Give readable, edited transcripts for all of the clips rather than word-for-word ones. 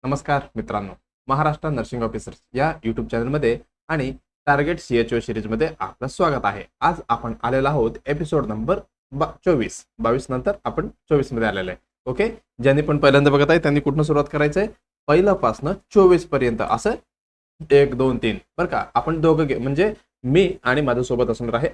नमस्कार मित्रांनो, Maharashtra nursing officers या यूट्यूब चॅनलमध्ये आणि टार्गेट CHO सिरीजमध्ये आपलं स्वागत आहे. आज आपण आलेलो आहोत एपिसोड नंबर 24 नंतर आपण 24 मध्ये आलेलो आहे. ओके, ज्यांनी पण पहिल्यांदा बघत आहे त्यांनी कुठून सुरुवात करायचं आहे, पहिल्यापासनं 24 पर्यंत असं 1 2 3 बरं का. आपण दोघं म्हणजे मी आणि माझ्यासोबत असणार आहे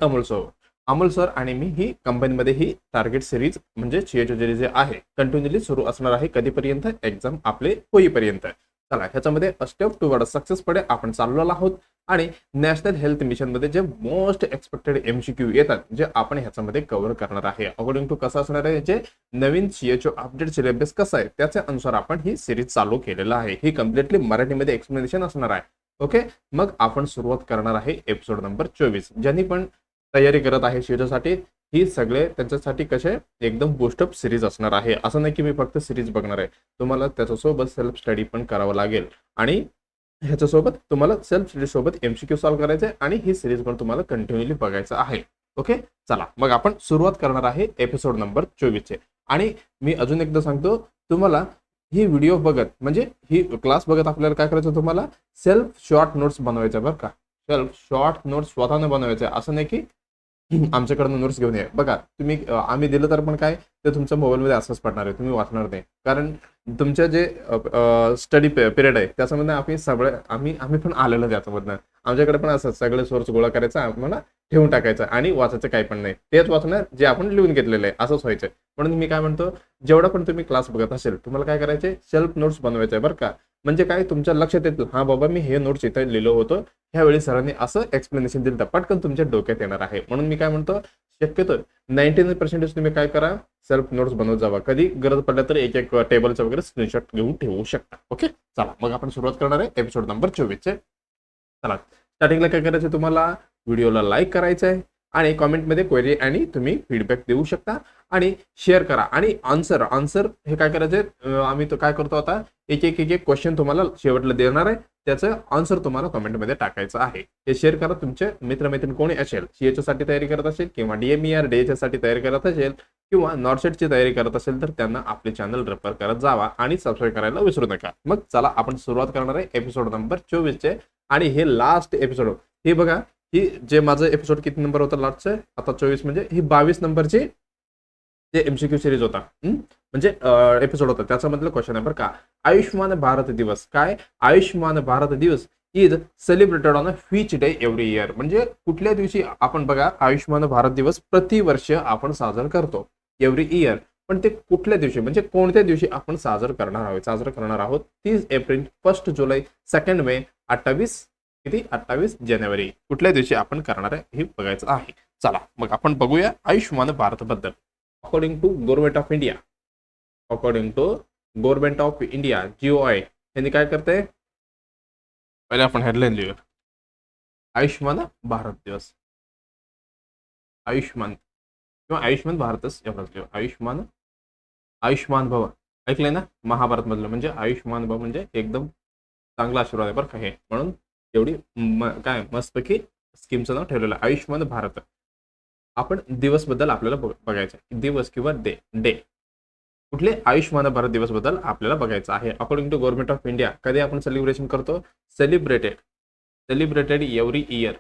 अमोल सर आणि मी ही कंपनीमध्ये ही टार्गेट सिरीज म्हणजे CHO सिरीज जे आहे कंटिन्युअली सुरू असणार आहे. कधीपर्यंत? एक्झाम आपले होईपर्यंत. चला, ह्याच्यामध्ये स्टेप टुवर्ड सक्सेस कडे आपण चाललेलो आहोत आणि नॅशनल हेल्थ मिशन मध्ये जे मोस्ट एक्सपेक्टेड MCQ येतात जे आपण ह्याच्यामध्ये कव्हर करणार आहे. अकॉर्डिंग टू कसं असणार आहे, जे नवीन CHO अपडेट सिलेबस कसं आहे त्याच्या अनुसार आपण ही सिरीज चालू केलेला आहे. ही कम्प्लिटली मराठीमध्ये एक्सप्लेनेशन असणार आहे. ओके, मग आपण सुरुवात करणार आहे एपिसोड नंबर 24. ज्यांनी पण तयारी करत आहे CHO साठी, ही सगळे त्यांच्यासाठी कसे एकदम बूस्टअप सिरीज असणार आहे. असं नाही की मी फक्त सिरीज बघणार आहे, तुम्हाला त्याच्यासोबत सेल्फ स्टडी पण करावं लागेल आणि ह्याच्यासोबत तुम्हाला सेल्फ स्टडी सोबत MCQ सॉल्व्ह करायचे आणि ही सिरीज पण तुम्हाला कंटिन्युअली बघायचं आहे. ओके, चला मग आपण सुरुवात करणार आहे एपिसोड नंबर 24 चे. आणि मी अजून एकदा सांगतो तुम्हाला, ही व्हिडिओ बघत म्हणजे ही क्लास बघत आपल्याला काय करायचं, तुम्हाला सेल्फ शॉर्ट नोट्स बनवायच्या बरं का. सेल्फ शॉर्ट नोट्स स्वतःने बनवायचे, असं नाही की आमच्याकडनं नोट्स घेऊन ये. बघा तुम्ही आम्ही दिलं तर पण काय ते तुमच्या मोबाईलमध्ये असंच पडणार आहे, तुम्ही वाचणार नाही. कारण तुमच्या जे स्टडी पिरियड आहे त्याच्यामध्ये आम्ही पण आलेलो त्याच्यामधनं. आमच्याकडे पण असं सगळे सोर्स गोळा करायचा, आम्हाला ठेवून टाकायचं आणि वाचायचं काही पण नाही, तेच वाचणार जे आपण लिहून घेतलेलं आहे, असंच व्हायचं. म्हणून मी काय म्हणतो, जेवढा पण तुम्ही क्लास बघत असेल तुम्हाला काय करायचे, सेल्फ नोट्स बनवायचे बरं का. म्हणजे काय तुमच्या लक्षात येतं, हा बाबा मी हे नोट्स इथं लिहिलं होतं, ह्यावेळी सरांनी असं एक्सप्लेनेशन दिलं तर पटकन तुमच्या डोक्यात येणार आहे. म्हणून मी काय म्हणतो, शक्यतो 99% तुम्ही काय करा, सेल्फ नोट्स बनवत जावा. कधी गरज पडल्या तर एक एक टेबलचं वगैरे स्क्रीनशॉट घेऊन ठेवू शकता. ओके, चला मग आपण सुरुवात करणार आहे एपिसोड नंबर 24 चे. चला, स्टार्टिंगला काय करायचं, तुम्हाला व्हिडिओला लाईक करायचं आहे आणि कॉमेंटमध्ये क्वेरी आणि तुम्ही फीडबॅक देऊ शकता आणि शेअर करा. आणि आन्सर हे काय करायचं, आम्ही तो काय करतो आता, एक एक क्वेश्चन तुम्हाला शेवटला देणार आहे, त्याचं आन्सर तुम्हाला कमेंटमध्ये टाकायचं आहे. हे शेअर करा. तुमचे मित्रमैत्रीण कोणी असेल, CHO साठी तयारी करत असेल किंवा DMER DHS साठी तयारी करत असेल किंवा नॉर्सेटची तयारी करत असेल तर त्यांना आपले चॅनल रेफर करत जावा आणि सबस्क्राईब करायला विसरू नका. मग चला आपण सुरुवात करणार आहे एपिसोड नंबर 24 चे. आणि हे लास्ट एपिसोड, हे बघा, ही जे माझं एपिसोड किती नंबर होता लास्टचं, आता 24 म्हणजे ही 22 नंबरची जे MCQ सिरीज होता, म्हणजे एपिसोड होता, त्याच्यामधलं क्वेश्चन आहे बरं का. आयुष्मान भारत दिवस, काय आयुष्मान भारत दिवस is celebrated on a which day every year. म्हणजे कुठल्या दिवशी आपण, बघा, आयुष्मान भारत दिवस प्रतिवर्ष आपण साजरा करतो एव्हरी इयर, पण ते कुठल्या दिवशी म्हणजे कोणत्या दिवशी आपण साजरं करणार आहोत 30 एप्रिल, 1 जुलै, 2 मे, 28 जानेवारी, कुठल्या दिवशी आपण करणार आहे हे बघायचं आहे. चला मग आपण बघूया आयुष्मान भारत बद्दल. According to government of India GOI यांनी काय करते, पहिले आपण हेडलाईन लिहूया. आयुष्मान भारत दिवस, आयुष्मान किंवा आयुष्मान भारतच एवढंच लिहू. आयुष्मान भव ऐकलंय ना, महाभारत मधलं म्हणजे आयुष्मान भव म्हणजे एकदम चांगला आशीर्वाद आहे बरं का हे. म्हणून एवढी काय मस्तपैकी स्कीमचं नाव ठेवलेलं आहे आयुष्मान भारत. आपण दिवस बद्दल आपल्याला बघायचं आहे, दिवस किंवा डे कुठले, आयुष्मान भारत दिवस बद्दल आपल्याला बघायचं आहे. According to government of India कधी आपण सेलिब्रेशन करतो, सेलिब्रेटेड एव्हरी इयर,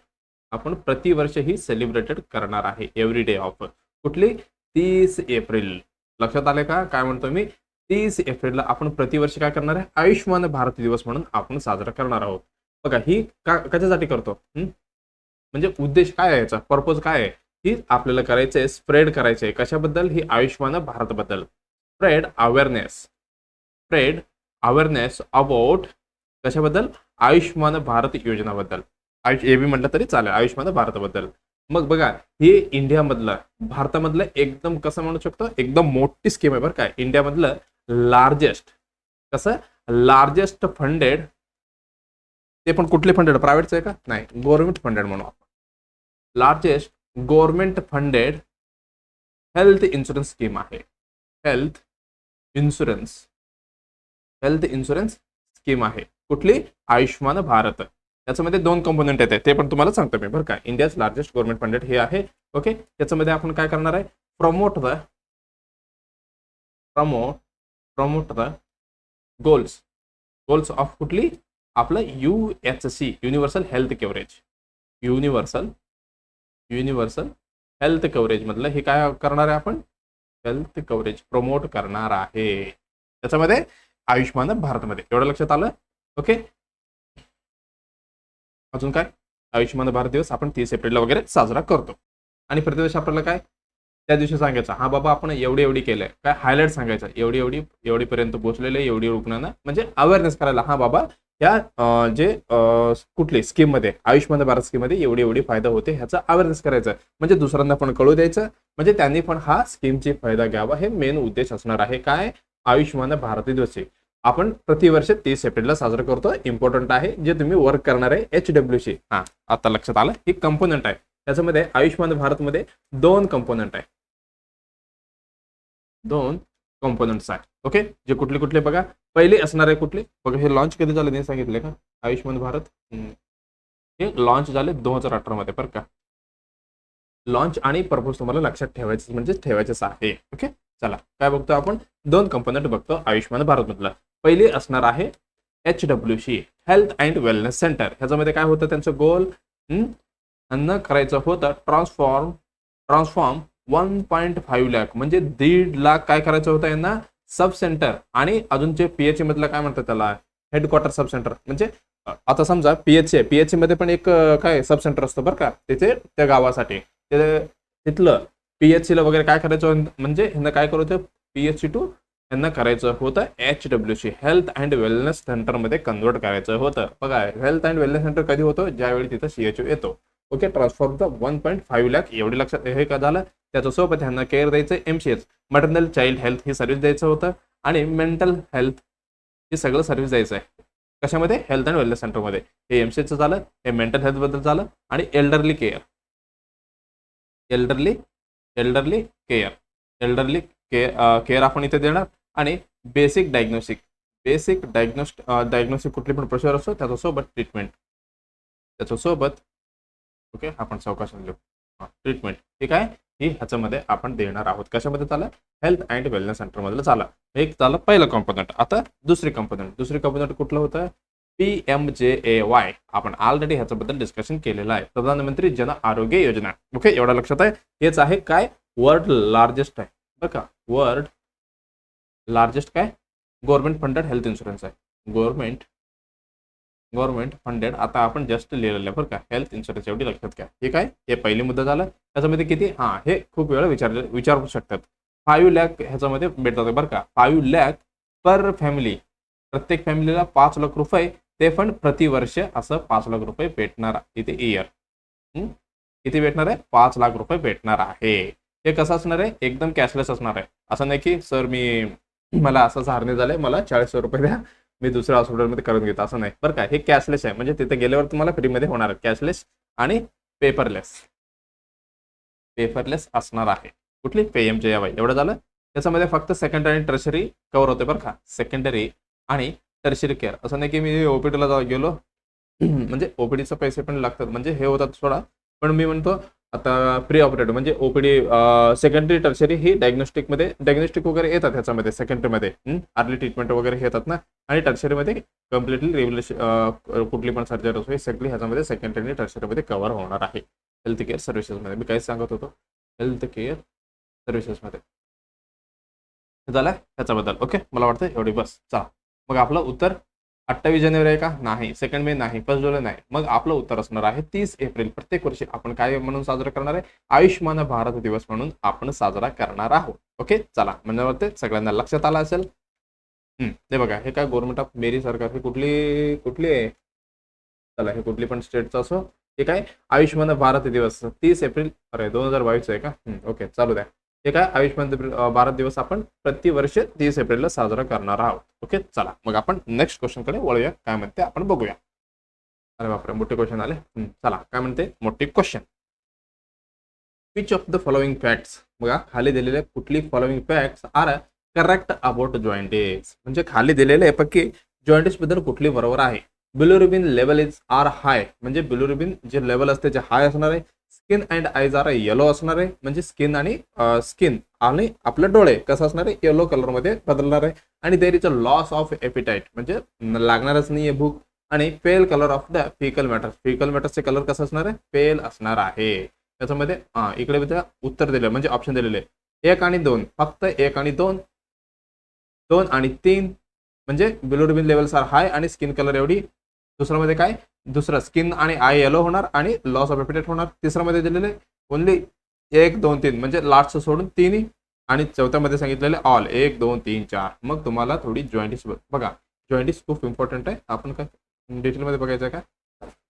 आपण प्रतिवर्ष ही सेलिब्रेटेड करणार आहे एव्हरी डे ऑफ. कुठली, 30 एप्रिल. लक्षात आले का काय म्हणतो मी, 30 एप्रिलला आपण प्रतिवर्षी काय करणार आहे, आयुष्मान भारत दिवस म्हणून आपण साजरा करणार आहोत. बघा ही कशासाठी करतो, म्हणजे उद्देश काय आहे, याचा पर्पज काय आहे, ही आपल्याला करायचंय, स्प्रेड करायचंय. कशाबद्दल, ही आयुष्मान भारत बद्दल. स्प्रेड अवेअरनेस अबाउट कशाबद्दल, आयुष्मान भारत योजनाबद्दल. हे बी म्हटलं तरी चालेल, आयुष्मान भारत बद्दल. मग बघा, हे इंडियामधलं, भारतामधलं एकदम कसं म्हणू शकतो, एकदम मोठी स्कीम आहे बरं काय. इंडियामधलं लार्जेस्ट फंडेड, ते पण कुठले फंडेड, प्रायव्हेटचं आहे का, नाही, गव्हर्नमेंट फंडेड म्हणू आपण. Largest government funded health insurance scheme आहे. हेल्थ इन्शुरन्स स्कीम आहे कुठली, आयुष्मान भारत. त्याच्यामध्ये 2 कंपोनेंट येते, ते पण तुम्हाला सांगतो मी बरं का. इंडियाज लार्जेस्ट गव्हर्नमेंट फंडेड हे आहे. ओके, त्याच्यामध्ये आपण काय करणार आहे, promote the goals goals of कुठली, आपलं UHC universal health coverage, universal health coverage मधलं हे काय करणार आहे आपण, हेल्थ कव्हरेज प्रमोट करणार आहे त्याच्यामध्ये आयुष्मान भारतमध्ये. एवढं लक्षात आलं. ओके, अजून काय, आयुष्मान भारत दिवस आपण 30 एप्रिलला वगैरे साजरा करतो. आणि प्रतिवर्षी आपल्याला काय त्या दिवशी सांगायचं, हा बाबा आपण एवढी केलंय, काय हायलाइट सांगायचं, एवढी पर्यंत पोहोचलेले, एवढी रुग्णांना म्हणजे अवेअरनेस करायला, हा बाबा या जे कुठली स्कीम मध्ये, आयुष्मान भारत स्कीम मध्ये एवढी फायदा होते ह्याचा अवेअरनेस करायचं, म्हणजे दुसऱ्यांना पण कळू द्यायचं, म्हणजे त्यांनी पण हा स्कीमची फायदा घ्यावा, हे मेन उद्देश असणार आहे. काय, आयुष्मान भारत दिवशी आपण प्रतिवर्ष 30 एप्रिलला साजरा करतो. इम्पॉर्टंट आहे, जे तुम्ही वर्क करणार आहे HWC. हा, आता लक्षात आलं, ही कंपोनंट आहे. त्याच्यामध्ये आयुष्मान भारत मध्ये 2 कंपोनंट आहे, 2 कंपोनंट्स आहे. ओके, जे कुठले कुठले बघा, पहिले असणार आहे कुठले बघा, हे लॉन्च कधी झालं नाही सांगितले का, आयुष्मान भारत हे लॉन्च झाले 2018 मध्ये बरं का. लॉन्च आणि पर्पज तुम्हाला लक्षात ठेवायचं, म्हणजे ठेवायचंच आहे. ओके, चला काय बघतो आपण, 2 कंपोनंट बघतो आयुष्मान भारत मधलं. पहिली असणार आहे HWC health and wellness centre. ह्याच्यामध्ये काय होतं, त्यांचं गोल अन्न करायचं होतं ट्रान्सफॉर्म 1.5 लाख म्हणजे 1.5 लाख काय करायचं होतं यांना, सब सेंटर. आणि अजून जे PHC मधलं काय म्हणतात त्याला, हेडक्वार्टर सब सेंटर. म्हणजे आता समजा PHC मध्ये पण एक काय सब सेंटर असतं बरं का, तिथे त्या गावासाठी तिथलं PHC ला वगैरे काय करायचं, म्हणजे ह्यांना काय करायचं, PHC टू यांना करायचं होतं HWC health and wellness centre मध्ये कन्वर्ट करायचं होतं. बघा, हेल्थ अँड वेलनेस सेंटर कधी होतं, ज्यावेळी तिथं CHO येतो. ओके, ट्रान्सफॉर्मचा 1.5 लाख एवढे लक्षात, हे का झालं, त्याच्यासोबत ह्यांना केअर द्यायचं, MCH मॅटर्नल चाइल्ड हेल्थ ही सर्व्हिस द्यायचं होतं, आणि मेंटल हेल्थ हे सगळं सर्व्हिस द्यायचं आहे. कशामध्ये, हेल्थ अँड वेलनेस सेंटरमध्ये. हे MCHचं झालं, हे मेंटल हेल्थ बद्दल झालं, आणि एल्डरली केअर आपण इथे देणार, आणि बेसिक डायग्नोस्टिक कुठली पण प्रोसिजर असतो त्याच्यासोबत ट्रीटमेंट, ओके, आपण सावकाशाने लिहू, ट्रीटमेंट ठीक आहे, ही ह्याच्यामध्ये आपण देणार आहोत. कशामध्ये चाललं, हेल्थ अँड वेलनेस सेंटर मधलं चाललं. एक झालं पहिलं कंपोनंट. आता दुसरी कंपोनंट कुठलं होतं, PMJAY. आपण ऑलरेडी ह्याच्याबद्दल डिस्कशन केलेलं आहे, प्रधानमंत्री जन आरोग्य योजना. ओके, एवढं लक्षात आहे. हेच आहे काय, वर्ल्ड लार्जेस्ट आहे बरं का, वर्ल्ड लार्जेस्ट काय, गव्हर्नमेंट फंडेड हेल्थ इन्शुरन्स आहे, गव्हर्नमेंट फंडेड. आता आपण जस्ट लिहिलेलं आहे बरं का, हेल्थ इन्शुरन्स, एवढी लक्षात घ्या. ठीक आहे, हे पहिली मुद्दा झाला. त्याच्यामध्ये किती, हे खूप वेळा विचारू शकतात, 5 लाख ह्याच्यामध्ये भेटतात बरं का, 5 लाख पर फॅमिली, प्रत्येक फॅमिलीला 5 लाख रुपये, ते पण प्रतिवर्ष असं 5 लाख रुपये भेटणार इथे इयर. किती भेटणार आहे, 5 लाख रुपये भेटणार आहे. हे कसं असणार आहे, एकदम कॅशलेस असणार आहे. असं नाही की सर मला असं हारणे झालंय, मला 40 रुपये द्या, मी दुसऱ्या हॉस्पिटलमध्ये करून घेतो, असं नाही बरं का. हे कॅशलेस आहे, म्हणजे तिथे गेल्यावर तुम्हाला फ्रीमध्ये होणार आहे. कॅशलेस आणि पेपरलेस असणार आहे. कुठली, PMJAY. एवढं झालं. त्याच्यामध्ये फक्त सेकंडरी आणि टर्शरी कव्हर होते बरं का, सेकंडरी आणि टर्शरी केअर. असं नाही की मी OPDला गेलो म्हणजे OPDचे पैसे पण लागतात, म्हणजे हे होतात थोडा, पण मी म्हणतो आता प्री ऑपरेटिव्ह म्हणजे OPD सेकंडरी टर्शरी ही डायग्नोस्टिक वगैरे येतात ह्याच्यामध्ये, सेकंडरीमध्ये अर्ली ट्रीटमेंट वगैरे येतात ना, आणि टर्शरीमध्ये कम्प्लिटली रेव्होल्युशन कुठली पण सर्जरी असो, हे सगळी ह्याच्यामध्ये सेकंडरी आणि टर्शरीमध्ये कव्हर होणार आहे. हेल्थ केअर सर्व्हिसेसमध्ये मी काय सांगत होतो, हेल्थ केअर सर्व्हिसेसमध्ये झालं ह्याच्याबद्दल. ओके, मला वाटतं एवढी बस. चला मग आपलं उत्तर 28 जानेवारी आहे का, नाही. 2 मे नाही, 1 जुलै नाही. मग आपलं उत्तर असणार आहे 30 एप्रिल. प्रत्येक वर्षी आपण काय म्हणून साजरा करणार आहे, आयुष्मान भारत दिवस म्हणून आपण साजरा करणार आहोत. ओके, चला म्हणजे वाटते सगळ्यांना लक्षात आलं असेल. ते बघा, हे काय गव्हर्नमेंट ऑफ मेरी सरकार, हे कुठली आहे, चला हे कुठली पण स्टेटचं असो, हे काय आयुष्मान भारत दिवस 30 एप्रिल 2022 आहे का. ओके, चालू द्या. हे काय आयुष्मान भारत दिवस आपण प्रतिवर्ष 30 एप्रिलला साजरा करणार आहोत. ओके, चला मग आपण नेक्स्ट क्वेश्चन कडे वळूया, काय म्हणते आपण बघूया. अरे बापरे, मोठे क्वेश्चन आले. चला काय म्हणते मोठे question, which of the following facts, बघा खाली दिलेले कुठली following facts are correct about jaundice. म्हणजे खाली दिलेले आहे पक्की जॉइंटिस बद्दल कुठली बरोबर आहे. बिलिरुबिन लेवल इज आर हाय, म्हणजे बिलिरुबिन जे लेवल असते जे हाय असणार आहे. स्किन अँड आयज आर येलो असणार आहे, म्हणजे स्किन आणि आपले डोळे कसं असणार आहे, येलो कलर मध्ये बदलणार आहे. आणि there is a loss of appetite म्हणजे लागणारच नाहीये भूक, आणि pale colour of the faecal matter, faecal मॅटरचे कलर कसं असणार आहे, पेल असणार आहे. त्याच्यामध्ये इकडे त्या उत्तर दिलं म्हणजे ऑप्शन दिलेले 1 आणि 2, फक्त 1 आणि 2, 2 आणि 3 म्हणजे बिलोरुबिन लेवल्स आर हाय आणि स्किन कलर एवढी. दुसरा मध्ये काय, दुसरा स्किन आणि आय येलो होणार आणि लॉस ऑफ एपिटाईट होणार. तिसरा मध्ये दिलेले ओनली 1 2 3 म्हणजे लास्ट सोडून तिन्ही, आणि चौथ्यामध्ये सांगितलेले ऑल 1 2 3 4. मग तुम्हाला थोडी जॉईंटिस बघा, जॉईंटिस खूप इम्पॉर्टंट आहे. आपण काय डिटेलमध्ये बघायचं आहे का,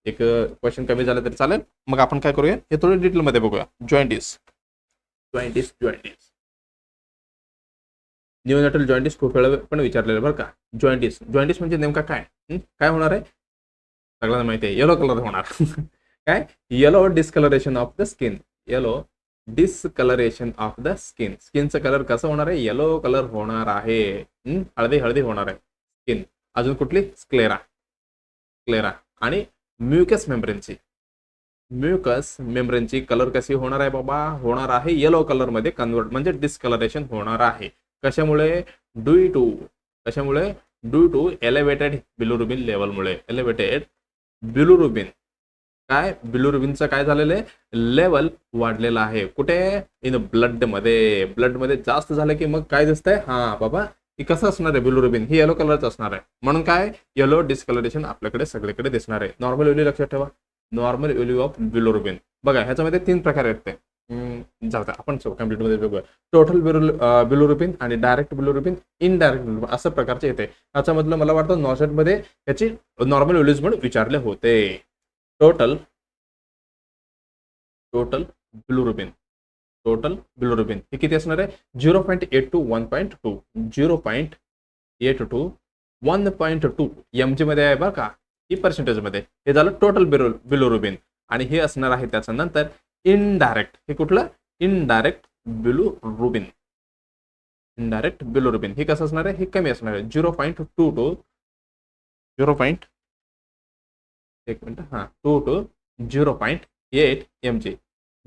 एक क्वेश्चन कमी झालं तरी चालेल. मग आपण काय करूया, हे थोडं डिटेलमध्ये बघूया. जॉईंटिस जॉईंटिस जॉईंटिस न्यूनॅटल जॉईंटिस खूप वेळा पण विचारलेलं बरं का. जॉईंटिस जॉईंटिस म्हणजे नेमका काय, काय होणार आहे सगळ्यांना माहिती आहे, येलो कलर होणार. काय, yellow discolouration of the skin, yellow discolouration of the skin. स्किनचा कलर कसं होणार आहे, येलो कलर होणार आहे. हळदी हळदी होणार आहे स्किन. अजून कुठली, स्क्लेरा, स्क्लेरा. आणि म्युकस मेम्ब्रेनची, म्युकस मेम्ब्रेनची कलर कशी होणार आहे बाबा, होणार आहे येलो कलर मध्ये कन्वर्ट म्हणजे डिस्कलरेशन होणार आहे. कशामुळे, ड्यू टू, कशामुळे, due to elevated bilirubin लेवलमुळे. Elevated bilirubin, काय बिलोरुबिनचं काय झालेलं आहे, लेवल वाढलेला आहे. कुठे, इन ब्लड मध्ये, ब्लड मध्ये जास्त झालं की मग काय दिसतंय, हा बाबा ही कसं असणार आहे, बिलोरुबिन ही येलो कलरच असणार आहे. म्हणून काय, येलो डिस्कलरेशन आपल्याकडे सगळीकडे दिसणार आहे. नॉर्मल व्हॅल्यू लक्षात ठेवा, नॉर्मल व्हॅल्यू ऑफ बिलोरुबिन. बघा ह्याच्यामध्ये 3 प्रकार आहेत ते, जाऊ द्या आपण कम्प्लीट मध्ये बघूया. टोटल बिलोरुबिन आणि डायरेक्ट बिलोरुबिन, इनडायरेक्ट बिलोरुबिन असं प्रकारचे येते. याच्यामधलं मला वाटतं नॉसेट मध्ये याची नॉर्मल व्हॅल्यूज पण विचारले होते. टोटल बिलोरुबिन, टोटल बिलोरुबिन हे किती असणार आहे, 0.8 to 1.2, 0.8 to 1.2 mg मध्ये आहे बरं का, ही पर्सेंटेज मध्ये. हे झालं टोटल बिलोरुबिन. आणि हे असणार आहे त्याच्यानंतर इनडायरेक्ट, हे कुठलं, इनडायरेक्ट बिलोरुबिन. इनडायरेक्ट बिलोरुबिन हे कसं असणार आहे, हे कमी असणार आहे, 0.2 to 2 to 0.8 mg.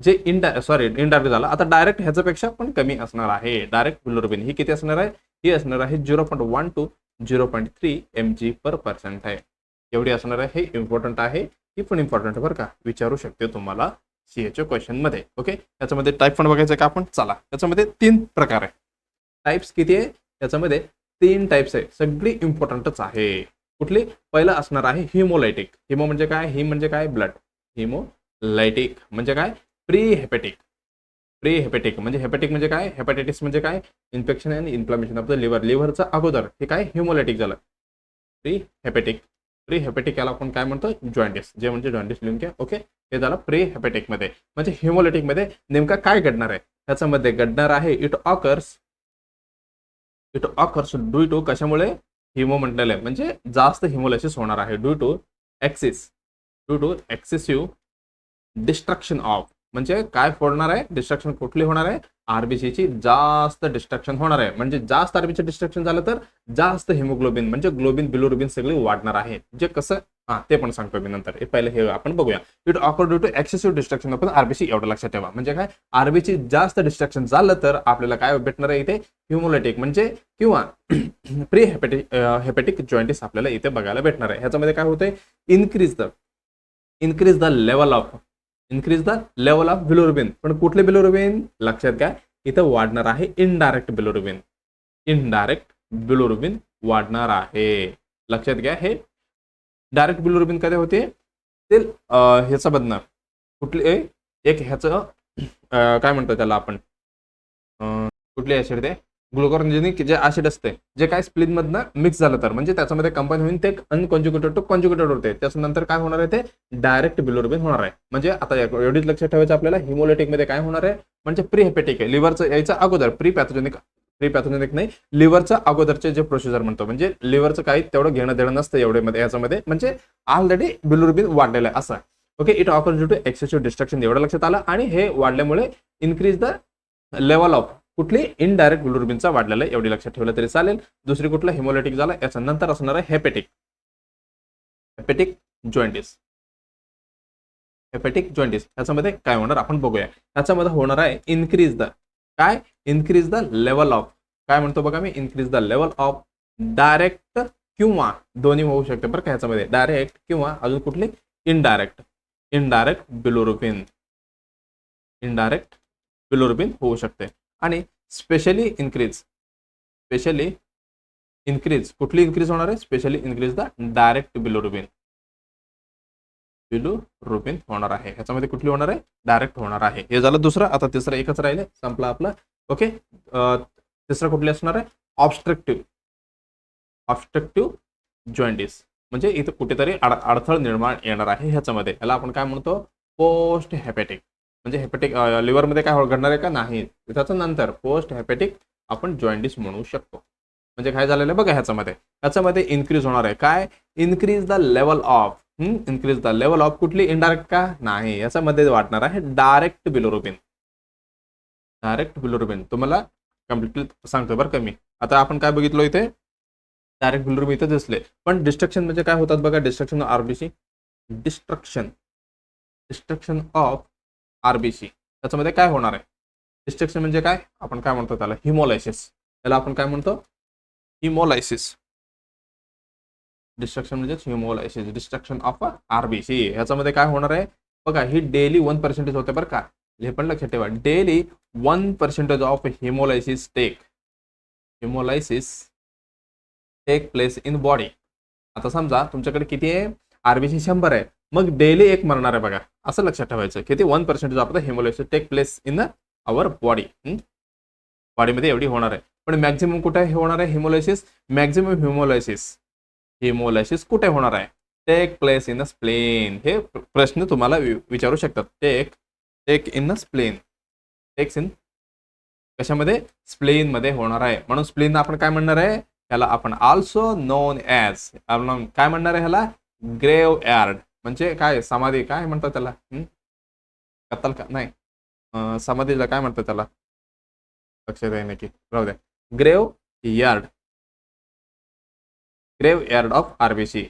जे इनडायरेक्ट झालं. आता डायरेक्ट ह्याच्यापेक्षा पण कमी असणार आहे. डायरेक्ट बिलोरुबिन ही किती असणार आहे, ही असणार आहे 0.1 to 0.3 mg/% आहे. एवढी असणार आहे. हे इम्पॉर्टंट आहे, ही पण इम्पॉर्टंट बरं का, विचारू शकते तुम्हाला सीएचओ क्वेश्चन मध्ये. ओके, याच्यामध्ये टाईप पण बघायचं का आपण, चला. याच्यामध्ये 3 प्रकार आहे. टाइप्स किती आहे, याच्यामध्ये 3 टाइप्स आहे, सगळी इम्पॉर्टंटच आहे. कुठली, पहिला असणार आहे हिमोलायटिक. हिमो म्हणजे काय, हिम म्हणजे काय, ब्लड. हिमोलायटिक म्हणजे काय, प्री हेपेटिक. प्री हेपेटिक म्हणजे, हेपेटिक म्हणजे काय, हेपॅटायटिस म्हणजे काय, infection and inflammation of the liver. लिव्हरचा अगोदर हे काय, हिमोलायटिक झालं. प्री हेपेटिक, प्री हेपेटिक याला आपण काय म्हणतो, जॉईंटिस. जे म्हणजे जॉईंटिस लिहून घ्या. ओके, हे झालं प्री हेपेटिक मध्ये. म्हणजे हिमोलायटिक मध्ये नेमका काय घडणार आहे, त्याच्यामध्ये घडणार आहे इट ऑकर्स ड्यू टू, कशामुळे, हिमो म्हटलेलं आहे म्हणजे जास्त हिमोलायसिस होणार आहे. Due to excessive destruction of, म्हणजे काय होणार आहे, डिस्ट्रक्शन कुठली होणार आहे, आरबीसी ची जास्त डिस्ट्रक्शन होणार आहे. म्हणजे जास्त आरबीसी डिस्ट्रक्शन झालं तर जास्त हिमोग्लोबिन म्हणजे ग्लोबिन बिलोरुबिन सगळी वाढणार आहे. जे कसं, ते पण सांगतो मी नंतर. पहिले हे आपण बघूया. It occur due to excessive destruction of RBC, एवढं लक्षात ठेवा. म्हणजे काय, आरबीसी जास्त डिस्ट्रक्शन झालं तर आपल्याला काय भेटणार आहे इथे, हिमोलायटिक म्हणजे किंवा प्री हेपेटिक जॉईंटिस आपल्याला इथे बघायला भेटणार आहे. ह्याच्यामध्ये काय होतंय, increase the level of bilirubin. पण कुठले बिलोरुबिन, लक्षात घ्या इथं वाढणार आहे इनडायरेक्ट बिलोरुबिन. इनडायरेक्ट बिलोरुबिन वाढणार आहे, लक्षात घ्या. हे डायरेक्ट बिलोरुबिन कधी होते, ते ह्याचं बदनाम कुठले एक ह्याचं काय म्हणतो त्याला आपण, कुठले ऍसिड, ते ग्लुकोरोनिक जे ऍसिड असते, जे काय स्प्लिन मधनं मिक्स झालं तर म्हणजे त्याच्यामध्ये कंबाईन होऊन ते अनकॉन्ज्युगेटेड टू कॉन्ज्युगेटेड होते. त्याच्यानंतर काय होणार आहे, ते डायरेक्ट बिलोरुबिन होणार आहे. म्हणजे आता एवढीच लक्षात ठेवायचं आपल्याला, हिमोलायटिक मध्ये काय होणार आहे, म्हणजे प्री हेपेटिक आहे, लिव्हरचं यायचं अगोदर, प्री पॅथोजेनिक नाही, लिव्हरचं अगोदरचे जे प्रोसिजर म्हणतो, म्हणजे लिव्हरचं काही तेवढं घेणं देणं नसतं एवढे मध्ये याच्यामध्ये, म्हणजे ऑलरेडी बिलोरुबिन वाढलेलं आहे असं. Okay, it occur due to excessive destruction, एवढं लक्षात आलं. आणि हे वाढल्यामुळे इन्क्रीज द लेवल ऑफ, कुठली, इनडायरेक्ट बिलोरुबिनचा वाढलेला आहे, एवढी लक्षात ठेवलं तरी चालेल. दुसरी कुठलं, हिमोलायटिक झाला. याच्या नंतर असणार आहे हेपेटिक जॉईंटिस. हेपेटिक जॉईंटिस याच्यामध्ये काय होणार आपण बघूया. याच्यामध्ये होणार आहे इन्क्रीज द लेवल ऑफ, काय म्हणतो बघा मी, increase the level of direct किंवा दोन्ही होऊ शकते बरं का ह्याच्यामध्ये, डायरेक्ट किंवा अजून कुठली indirect. Indirect bilirubin, indirect bilirubin होऊ शकते. आणि स्पेशली इन्क्रीज कुठली इन्क्रीज होणार आहे, specially increase the direct bilirubin. Bilirubin होणार आहे ह्याच्यामध्ये, कुठली होणार आहे, डायरेक्ट होणार आहे. हे झालं दुसरं. आता तिसरं एकच राहिले, संपला आपला. ओके, तिसरं कुठली असणार आहे, ऑब्स्ट्रक्टिव्ह जॉइंटिस. म्हणजे इथं कुठेतरी अडथळ निर्माण येणार आहे ह्याच्यामध्ये. याला आपण काय म्हणतो, पोस्ट हेपॅटिक. म्हणजे हेपॅटिक लिव्हरमध्ये काय घडणार आहे का, नाही, त्याचं नंतर पोस्ट हेपॅटिक आपण जॉइंटिस म्हणू शकतो. म्हणजे काय झालेलं आहे बघा, ह्याच्यामध्ये इन्क्रीज होणार आहे काय, increase the level of, increase the level of कुठली, इनडायरेक्ट का, नाही, याच्यामध्ये वाटणार आहे डायरेक्ट बिलोरुबिन. डायरेक्ट बिलोरुबिन तुम्हाला कम्प्लिटली सांगतो बरं का मी. आता आपण काय बघितलं इथे, डायरेक्ट बिलोरुबिन इथे दिसले, पण डिस्ट्रक्शन म्हणजे काय होतात बघा, destruction RBC, destruction of RBC. त्याच्यामध्ये काय होणार आहे, डिस्ट्रक्शन म्हणजे काय, आपण काय म्हणतो त्याला, हिमोलायसिस. त्याला आपण काय म्हणतो, हिमोलायसिस. डिस्ट्रक्शन म्हणजे हिमोलायसिस, डिस्ट्रक्शन ऑफ आरबीसी. ह्याच्यामध्ये काय होणार आहे बघा, ही डेली 1% होते बरं का, हे पण लक्षात ठेवा, daily 1% of haemolysis take place in body. आता समजा तुमच्याकडे किती आहे, आरबीसी 100 आहे, मग डेली एक मरणार आहे बघा, असं लक्षात ठेवायचं. किती, 1% of the haemolysis take place in our body. बॉडीमध्ये एवढी होणार आहे. पण मॅक्झिमम कुठे होणार आहे हिमोलायसिस, मॅक्झिमम हिमोलायसिस कुठे होणार आहे, टेक प्लेस इन स्प्लेन. हे प्रश्न तुम्हाला विचारू शकतात. Take in spleen, takes in कशामध्ये, स्प्लेन मध्ये होणार आहे. म्हणून स्प्लेन आपण काय म्हणणार आहे, ह्याला आपण ऑल्सो नोन ॲज, काय म्हणणार आहे ह्याला, ग्रेव यार्ड. म्हणजे काय, समाधी काय म्हणतात त्याला, कत्तल का नाही, समाधीला काय म्हणतात त्याला, लक्षात आहे की, राहू द्या, ग्रेव यार्ड ऑफ आरबीसी,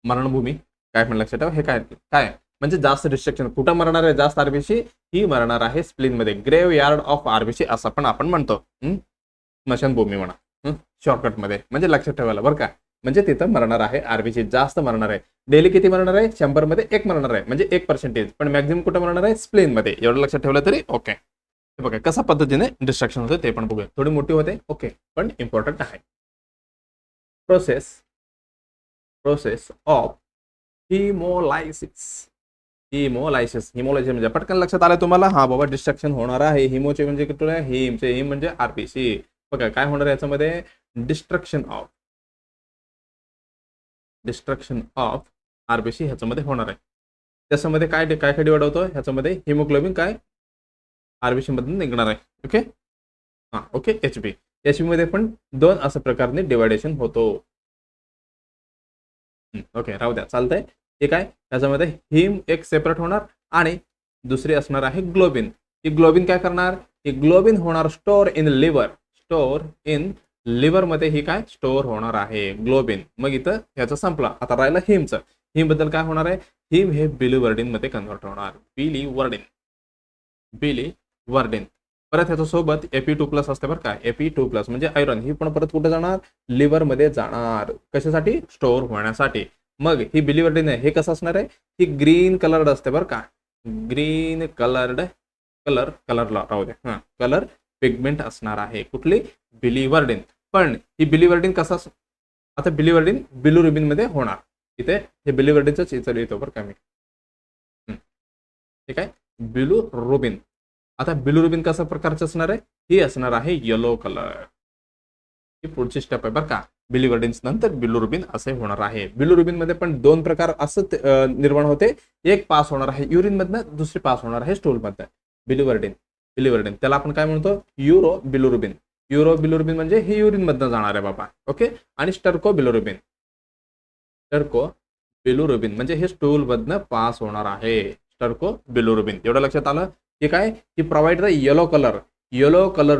मरणभूमी. काय पण लक्षात ठेवा, हे काय म्हणजे जास्त डिस्ट्रक्शन कुठं मरणार आहे, जास्त आरबीसी ही मरणार आहे स्प्लीन मध्ये, ग्रेव यार्ड ऑफ आरबीसी असं पण आपण म्हणतो, स्मशानभूमी म्हणा शॉर्टकट मध्ये. म्हणजे लक्षात ठेवायला बरं का, म्हणजे तिथं मरणार आहे आरबीसी, जास्त मरणार आहे. डेली किती मरणार आहे, 100 मध्ये 1 मरणार आहे, म्हणजे 1%. पण मॅक्झिमम कुठं मरणार आहे, स्प्लेन मध्ये. एवढं लक्षात ठेवलं तरी ओके. बघा कसा पद्धतीने डिस्ट्रक्शन होते ते पण बघूया. थोडी मोठी होते ओके, पण इम्पॉर्टंट आहे. प्रोसेस ऑफ हिमोलायसिस म्हणजे पटकन लक्षात आलं तुम्हाला, हा बाबा डिस्ट्रक्शन होणार आहे. हिमोचे म्हणजे कुठलं आहे, हिम म्हणजे आरबीसी. बघा काय होणार आहे याच्यामध्ये, डिस्ट्रक्शन ऑफ आरबीसी ह्याच्यामध्ये होणार आहे. त्याच्यामध्ये काय डिवाइड होतो, ह्याच्यामध्ये हिमोग्लोबिन काय आरबीसी मधून निघणार आहे. ओके, हा ओके, एचबी मध्ये पण 2 असं प्रकारने डिवायडेशन होतो. ओके, राहू द्या, चालतंय. हे काय, त्याच्यामध्ये हिम एक सेपरेट होणार आणि दुसरी असणार आहे ग्लोबिन. ही ग्लोबिन काय करणार, ही ग्लोबिन होणार स्टोर इन लिव्हर मध्ये ही काय स्टोर होणार आहे ग्लोबिन. मग इथं ह्याचा संपला. आता राहिला हिमचं. हिम बद्दल काय होणार आहे, हिम हे बिलिवर्डिन मध्ये कन्वर्ट होणार, बिलिवर्डिन. परत ह्याच्या सोबत Fe2+ असते बरं का, Fe2+ म्हणजे आयरन. ही पण परत कुठे जाणार, लिव्हर मध्ये जाणार, कशासाठी, स्टोअर होण्यासाठी. मग ही बिलिवर्डिन आहे, हे कसं असणार आहे, ही ग्रीन कलर्ड असते बरं का, ग्रीन कलरला राहू दे, कलर पिगमेंट असणार आहे. कुठली, बिलिवर्डिन. पण ही बिलिवर्डिन कसं, आता बिलिवर्डिन बिलिरुबिन मध्ये होणार. इथे हे बिलिवर्डिनचं चित्र येतो बरं का मी, ठीक आहे, बिलिरुबिन. आता बिलिरुबिन कशा प्रकारचं असणार आहे, ही असणार आहे येलो कलर. ही पुढची स्टेप आहे बरं का, बिलिवर्डिन्स नंतर बिलिरुबिन असे होणार आहे. बिलिरुबिन मध्ये पण 2 प्रकार असं निर्माण होते, एक पास होणार आहे युरिन मधनं, दुसरी पास होणार आहे स्टूल मधनं. बिलिवर्डिन त्याला आपण काय म्हणतो, युरो बिलिरुबिन म्हणजे हे युरिन मधनं जाणार आहे बाबा. ओके, आणि स्टर्को बिलिरुबिन म्हणजे हे स्टूल मधनं पास होणार आहे, स्टर्को बिलिरुबिन. एवढं लक्षात आलं. हे काय, ही provide the yellow colour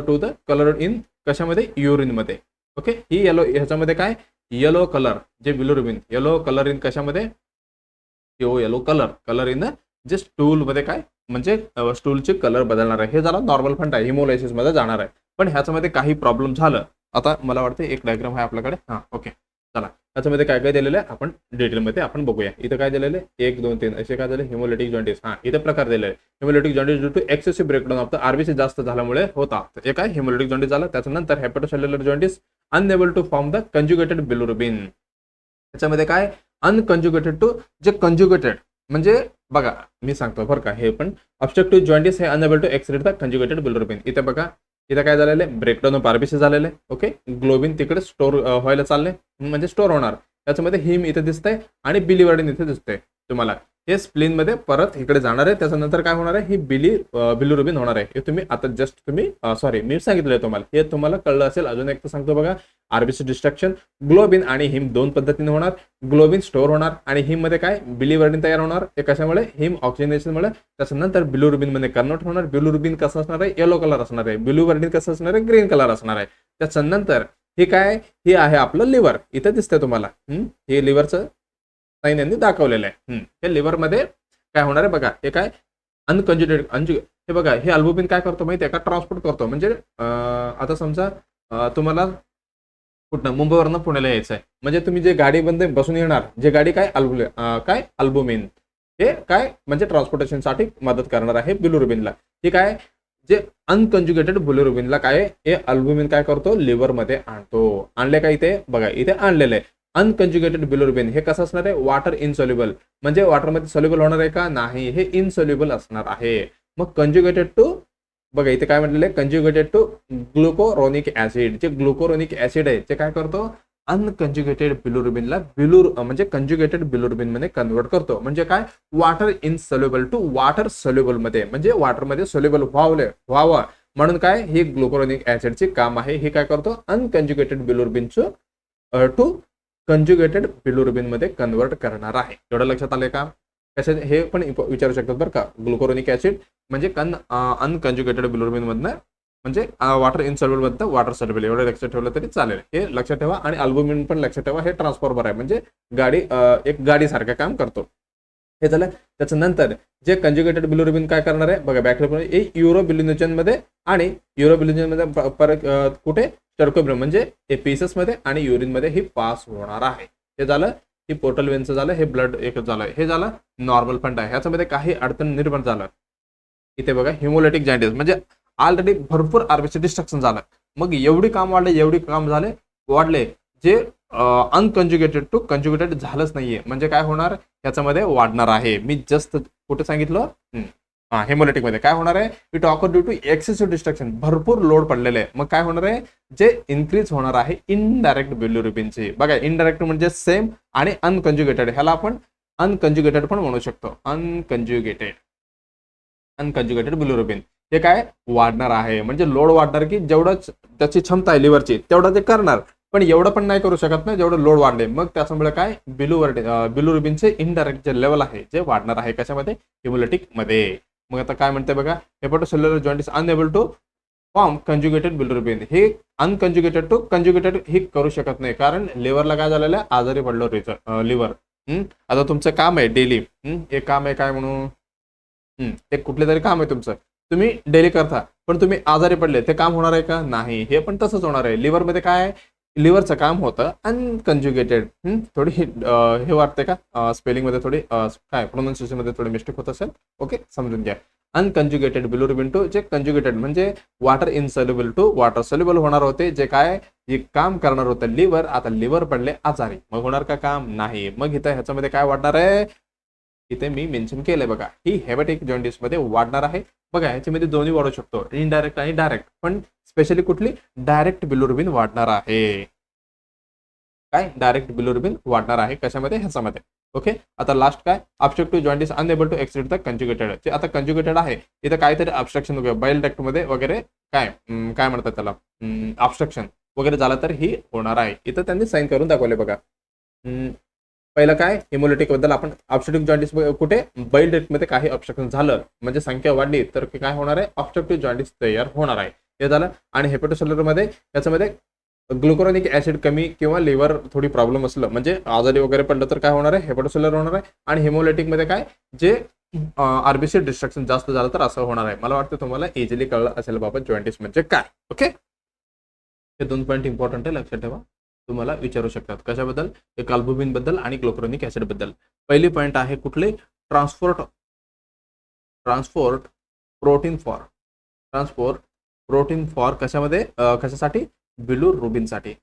to the colour in कशामध्ये, युरिन मध्ये. ओके, ही ह्याच्यामध्ये काय, येलो कलर जे बिलिरुबिन, येलो कलर इन कशामध्ये, येलो कलर इन जे स्टूल मध्ये काय म्हणजे स्टूलचे कलर बदलणार आहे. हे झालं नॉर्मल फंड आहे, हिमोलायसिस मध्ये जाणार आहे. पण ह्याच्यामध्ये काही प्रॉब्लेम झालं आता मला वाटतं एक डायग्राम आहे आपल्याकडे. हां, ओके. चला, त्याच्यामध्ये काय काय दिलेलं आहे आपण डिटेलमध्ये आपण बघूया. इथं काय दिलेलं आहे 1 2 3 असे काय झाले हिमोलिटिक जॉन्डिस. हां, इथं प्रकार दिलेले आहे. Haemolytic jaundice due to excessive breakdown of the RBC जास्त झाल्यामुळे होता. एक आहे हिमोलिटिक जॉन्डिस झाला. त्याच्यानंतर hepatocellular jaundice unable to form the conjugated bilirubin. त्याच्यामध्ये काय अनकंजुगेटेड टू जे कंजुगेटेड म्हणजे बघा मी सांगतो बरं का, हे पण ऑब्स्ट्रक्टिव्ह जॉन्डिस हे unable to excrete the conjugated bilirubin. इथे बघा इथं काय झालेलं आहे ब्रेकडाऊन ऑफ आरबीसी झालेलं आहे. ओके, ग्लोबिन तिकडे स्टोर व्हायला चाललंय म्हणजे स्टोर होणार. त्याच्यामध्ये हिम इथे दिसतंय आणि बिलिवर्डिन इथे दिसतंय तुम्हाला. हे स्प्लिन मध्ये परत इकडे जाणार आहे. त्याच्यानंतर काय होणार आहे ही बिलिरुबिन होणार आहे. हे तुम्ही आता जस्ट तुम्ही सॉरी मी सांगितलंय तुम्हाला, हे तुम्हाला कळलं असेल. अजून एक तर सांगतो बघा, आरबीसी डिस्ट्रक्शन ग्लोबिन आणि हिम दोन पद्धतीने होणार. ग्लोबिन स्टोर होणार आणि हिम मध्ये काय बिलिवर्डिन तयार होणार. ते कशामुळे हिम ऑक्सिजनेशनमुळे. त्याच्यानंतर बिलिरुबिन मध्ये कन्वर्ट होणार. बिलिरुबिन कसं असणार आहे येलो कलर असणार आहे. बिलिवर्डिन कसं असणार आहे ग्रीन कलर असणार आहे. त्याच्यानंतर हे काय हे आहे आपलं लिव्हर. इथं दिसतंय तुम्हाला हे लिव्हरचं साईन यांनी दाखवलेलं आहे. हे लिव्हर मध्ये काय होणार आहे बघा, हे काय अनकंजुगेटेड हे बघा हे अल्बुमिन काय करतो माहिती आहे का ट्रान्सपोर्ट करतो. म्हणजे आता समजा तुम्हाला कुठं मुंबईवरनं पुण्याला यायचं आहे म्हणजे तुम्ही जे गाडी बंद बसून येणार जे गाडी काय अल्बुमिन हे काय म्हणजे ट्रान्सपोर्टेशनसाठी मदत करणार आहे बिलिरुबिनला. हे काय जे अनकंजुगेटेड बिलिरुबिनला काय हे अल्बुमिन काय करतो लिव्हर मध्ये आणतो. आणले का इथे बघा इथे आणलेलं आहे. अनकंजुगेटेड बिलिरुबिन हे कसं असणार आहे वॉटर इनसोल्युबल म्हणजे वॉटरमध्ये सोल्युबल होणार आहे का नाही, हे इनसोल्युबल असणार आहे. मग कंजुगेटेड टू बघा इथे काय म्हटलेलं आहे कंजुगेटेड टू ग्लुकोरोनिक ऍसिड. जे ग्लुकोरोनिक ऍसिड आहे ते काय करतो अनकंजुगेटेड बिलिरुबिनला म्हणजे कंजुगेटेड बिलिरुबिन मध्ये कन्वर्ट करतो. म्हणजे काय water insoluble to water soluble मध्ये म्हणजे वॉटरमध्ये सोल्युबल व्हावं म्हणून काय हे ग्लुकोरोनिक ऍसिडचे काम आहे. हे काय करतो अनकंजुगेटेड बिलिरुबिनचं टू कंजुगेटेड बिलिरुबिन मध्ये कन्वर्ट करणार आहे. एवढं लक्षात आलंय का? कशा हे पण विचारू शकतात बरं का. ग्लुकोरोनिक ऍसिड म्हणजे अनकंजुगेटेड बिलिरुबिन मधनं म्हणजे वॉटर इनसॉल्युबल मधनं वॉटर सॉल्युबल एवढं लक्षात ठेवलं तरी चालेल. हे लक्षात ठेवा. आणि अल्बुमिन पण लक्षात ठेवा. हे ट्रान्सफॉर्मर आहे म्हणजे एक गाडी सारखं काम करतो. हे झालं. त्याच्यानंतर जे कंजुगेटेड बिलिरुबिन काय करणार आहे बघा बॅक्टेरिया युरोबिलिनोजन मध्ये आणि युरोबिलिनोजन मध्ये परत कुठे स्टर्कोब्रम म्हणजे एपिसस मध्ये आणि युरिन मध्ये ही पास होणार आहे. हे झालं ही पोर्टल वेनचं झालं. हे ब्लड एकच झालं. हे झालं नॉर्मल फंड आहे. ह्याच्यामध्ये काही अडचण निर्माण झालं इथे बघा हिमोलिटिक जॉन्डिस म्हणजे ऑलरेडी भरपूर आरबीसी डिस्ट्रक्शन झालं. मग एवढी काम वाढले जे अनकंजुगेटेड टू कंजुगेटेड झालंच नाहीये म्हणजे काय होणार याच्यामध्ये वाढणार आहे. मी जस्ट कुठे सांगितलं हेमोलिटिक मध्ये काय होणार आहे it occur due to excessive destruction भरपूर लोड पडलेले आहे. मग काय होणार आहे जे इन्क्रीज होणार आहे इनडायरेक्ट बिलिरुबिनचे. बघा इनडायरेक्ट म्हणजे सेम आणि अनकंजुगेटेड ह्याला आपण अनकंजुगेटेड पण म्हणू शकतो. अनकंजुगेटेड बिलिरुबिन हे काय वाढणार आहे म्हणजे लोड वाढणार की जेवढं त्याची क्षमता आहे लिव्हरची तेवढं ते करणार पण एवढं पण नाही करू शकत ना जेवढं लोड वाढले. मग त्याच्यामुळे काय बिलिरुबिनचे इनडायरेक्ट जे लेवल आहे जे वाढणार आहे कशामध्ये हिमोलिटिक मध्ये. मग आता काय म्हणते बघा hepatocellular jaundice unable to form conjugated bilirubin. हे अनकंजुगेटेड टू कंजुगेटेड हे करू शकत नाही कारण लिव्हरला काय झालेलं आहे आजारी पडलो लिव्हर. आता तुमचं काम आहे डेली एक काम आहे काय म्हणून ते कुठले तरी काम आहे तुमचं तुम्ही डेली करता पण तुम्ही आजारी पडले ते काम होणार आहे का नाही. हे पण तसंच होणार आहे. लिव्हर मध्ये काय लिव्हरचं काम होतं अनकंजुगेटेड. थोडी हे वाटते का स्पेलिंग मध्ये थोडी काय प्रोनाऊन्सिएशन मध्ये थोडी मिस्टेक होत असेल. ओके समजून घ्या. अनकंजुगेटेड बिलिरुबिन टू जे कंजुगेटेड म्हणजे water insoluble to water soluble होणार होते जे काय हे काम करणार होतं लिव्हर. आता लिव्हर पडले आजारी मग होणार का काम नाही. मग इथं ह्याच्यामध्ये काय वाढणार आहे इथे मी मेन्शन केलंय बघा ही हेपॅटिक जॉन्डिस मध्ये वाढणार आहे. बघा ह्याच्यामध्ये दोन्ही वाढू शकतो इनडायरेक्ट आणि डायरेक्ट पण स्पेशली कुठली डायरेक्ट बिलिरुबिन वाढणार आहे. काय डायरेक्ट बिलिरुबिन वाढणार आहे कशामध्ये ह्याच्यामध्ये. ओके आता लास्ट काय obstructive jaundice unable to exit the conjugated. जे आता कंजुगेटेड आहे इथं काहीतरी ऑब्स्ट्रक्शन वगैरे बाईल डक्ट मध्ये वगैरे काय म्हणतात त्याला ऑब्स्ट्रक्शन वगैरे झालं तर ही होणार आहे. इथं त्यांनी साईन करून दाखवले बघा. पहिलं काय हिमोलिटिक बद्दल आपण ऑब्स्ट्रक्टिव्ह जॉन्डिस कुठे बाईल डक्ट मध्ये काही ऑब्स्ट्रक्शन झालं म्हणजे संख्या वाढली तर काय होणार आहे ऑब्स्ट्रक्टिव्ह जॉन्डिस तयार होणार आहे. हे झालं. आणि हेपॅटोसेल्युलर मध्ये याच्यामध्ये ग्लुकोरोनिक ऍसिड कमी किंवा लिव्हर थोडी प्रॉब्लेम असलं म्हणजे आजारी वगैरे पडलं तर काय होणार आहे हेपॅटोसेल्युलर होणार आहे. आणि हिमोलिटिक मध्ये काय जे आरबीसी डिस्ट्रक्शन जास्त झालं तर असं होणार आहे. मला वाटतं तुम्हाला इझिली कळलं असेल बाबा जॉन्डिस म्हणजे काय. ओके हे 2 पॉईंट इम्पॉर्टंट आहे, लक्षात ठेवा. तुम्हाला विचारू शकतात कशाबद्दल, एक अल्बुमिन बद्दल आणि ग्लुकुरोनिक ऍसिड बद्दल. पहिली पॉईंट आहे कुठले, ट्रान्सपोर्ट प्रोटीन फॉर कशामध्ये, कशासाठी, बिलिरुबिनसाठी.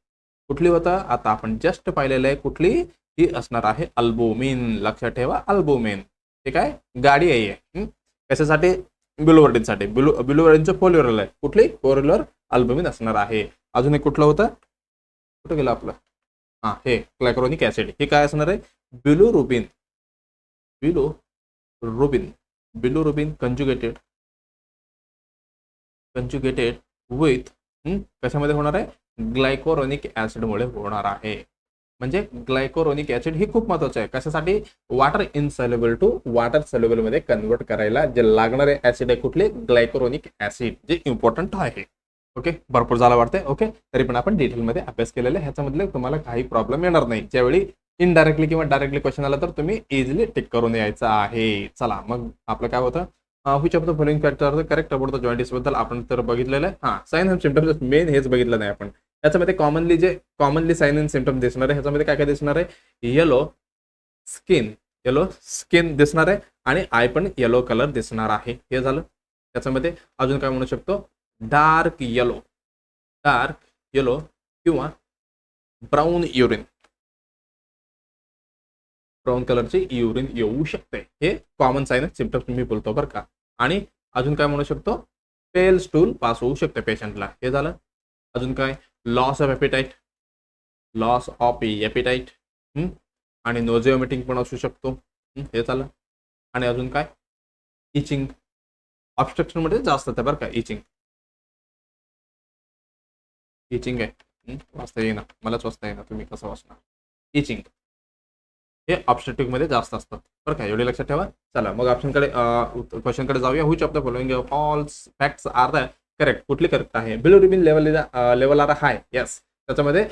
कुठली होतं, आता आपण जस्ट पाहिलेलं आहे, कुठली, ही असणार आहे अल्बुमिन. लक्षात ठेवा अल्बुमिन. हे काय गाडी आहे, कशासाठी, बिलिरुबिनसाठी. बिलिरुबिनचं पोल्युरल आहे, कुठली, पोल्युलर अल्बुमिन असणार आहे. अजून एक कुठलं होतं, कुठं गेलं आपलं, हा हे ग्लायकोरोनिक ऍसिड. हे काय असणार आहे, बिलिरुबिन बिलिरुबिन कंजुगेटेड विथ कशामध्ये होणार आहे, ग्लायकोरोनिक ऍसिडमुळे होणार आहे. म्हणजे ग्लायकोरोनिक ऍसिड ही खूप महत्वाचं आहे, कशासाठी, water insoluble to water soluble मध्ये कन्वर्ट करायला जे लागणारे ऍसिड आहे कुठले, ग्लायकोरोनिक ऍसिड, जे इम्पॉर्टंट आहे. ओके, भरपूर झाला वाटतंय. ओके, तरी पण आपण डिटेलमध्ये अभ्यास केलेला आहे, ह्याच्यामधले तुम्हाला काही प्रॉब्लेम येणार नाही. ज्यावेळी इनडायरेक्टली किंवा डायरेक्टली क्वेश्चन आला तर तुम्ही इझिली टिक करून यायचं आहे. चला मग आपलं काय होतं, which of the following factor correct about the jaundice बद्दल आपण तर बघितलेलं आहे. हा, साइन अँड सिम्पटम्स मेन हेच बघितलं नाही आपण. याच्यामध्ये कॉमनली साइन अँड सिम्पटम दिसणार आहे. ह्याच्यामध्ये काय काय दिसणार आहे, येलो स्किन दिसणार आहे आणि आय पण येलो कलर दिसणार आहे. हे झालं. त्याच्यामध्ये अजून काय म्हणू शकतो, डार्क येलो किंवा ब्राऊन कलरची युरिन येऊ शकते. हे कॉमन साइन अँड सिम्पटम्स मी बोलतो बरं का. आणि अजून काय म्हणू शकतो, पेल स्टूल पास होऊ शकते पेशंटला. हे झालं. अजून काय, लॉस ऑफ एपिटाईट आणि नोझिया वॉमिटिंग पण असू शकतो. हे झालं. आणि अजून काय, इचिंग. ऑब्स्ट्रक्शन मध्ये जास्त होतं बरं का इचिंग आहे. वाचता येईना, मलाच वाचता येईना, तुम्ही कसं वाचणार. इचिंग हे ऑब्स्ट्रक्टिव्ह मध्ये जास्त असतात बरं का, एवढे लक्षात ठेवा. चला मग क्वेश्चनकडे जाऊया. Which of the following false facts are the correct. कुठली करेक्ट आहे, bilirubin level are high. Yes. त्याच्यामध्ये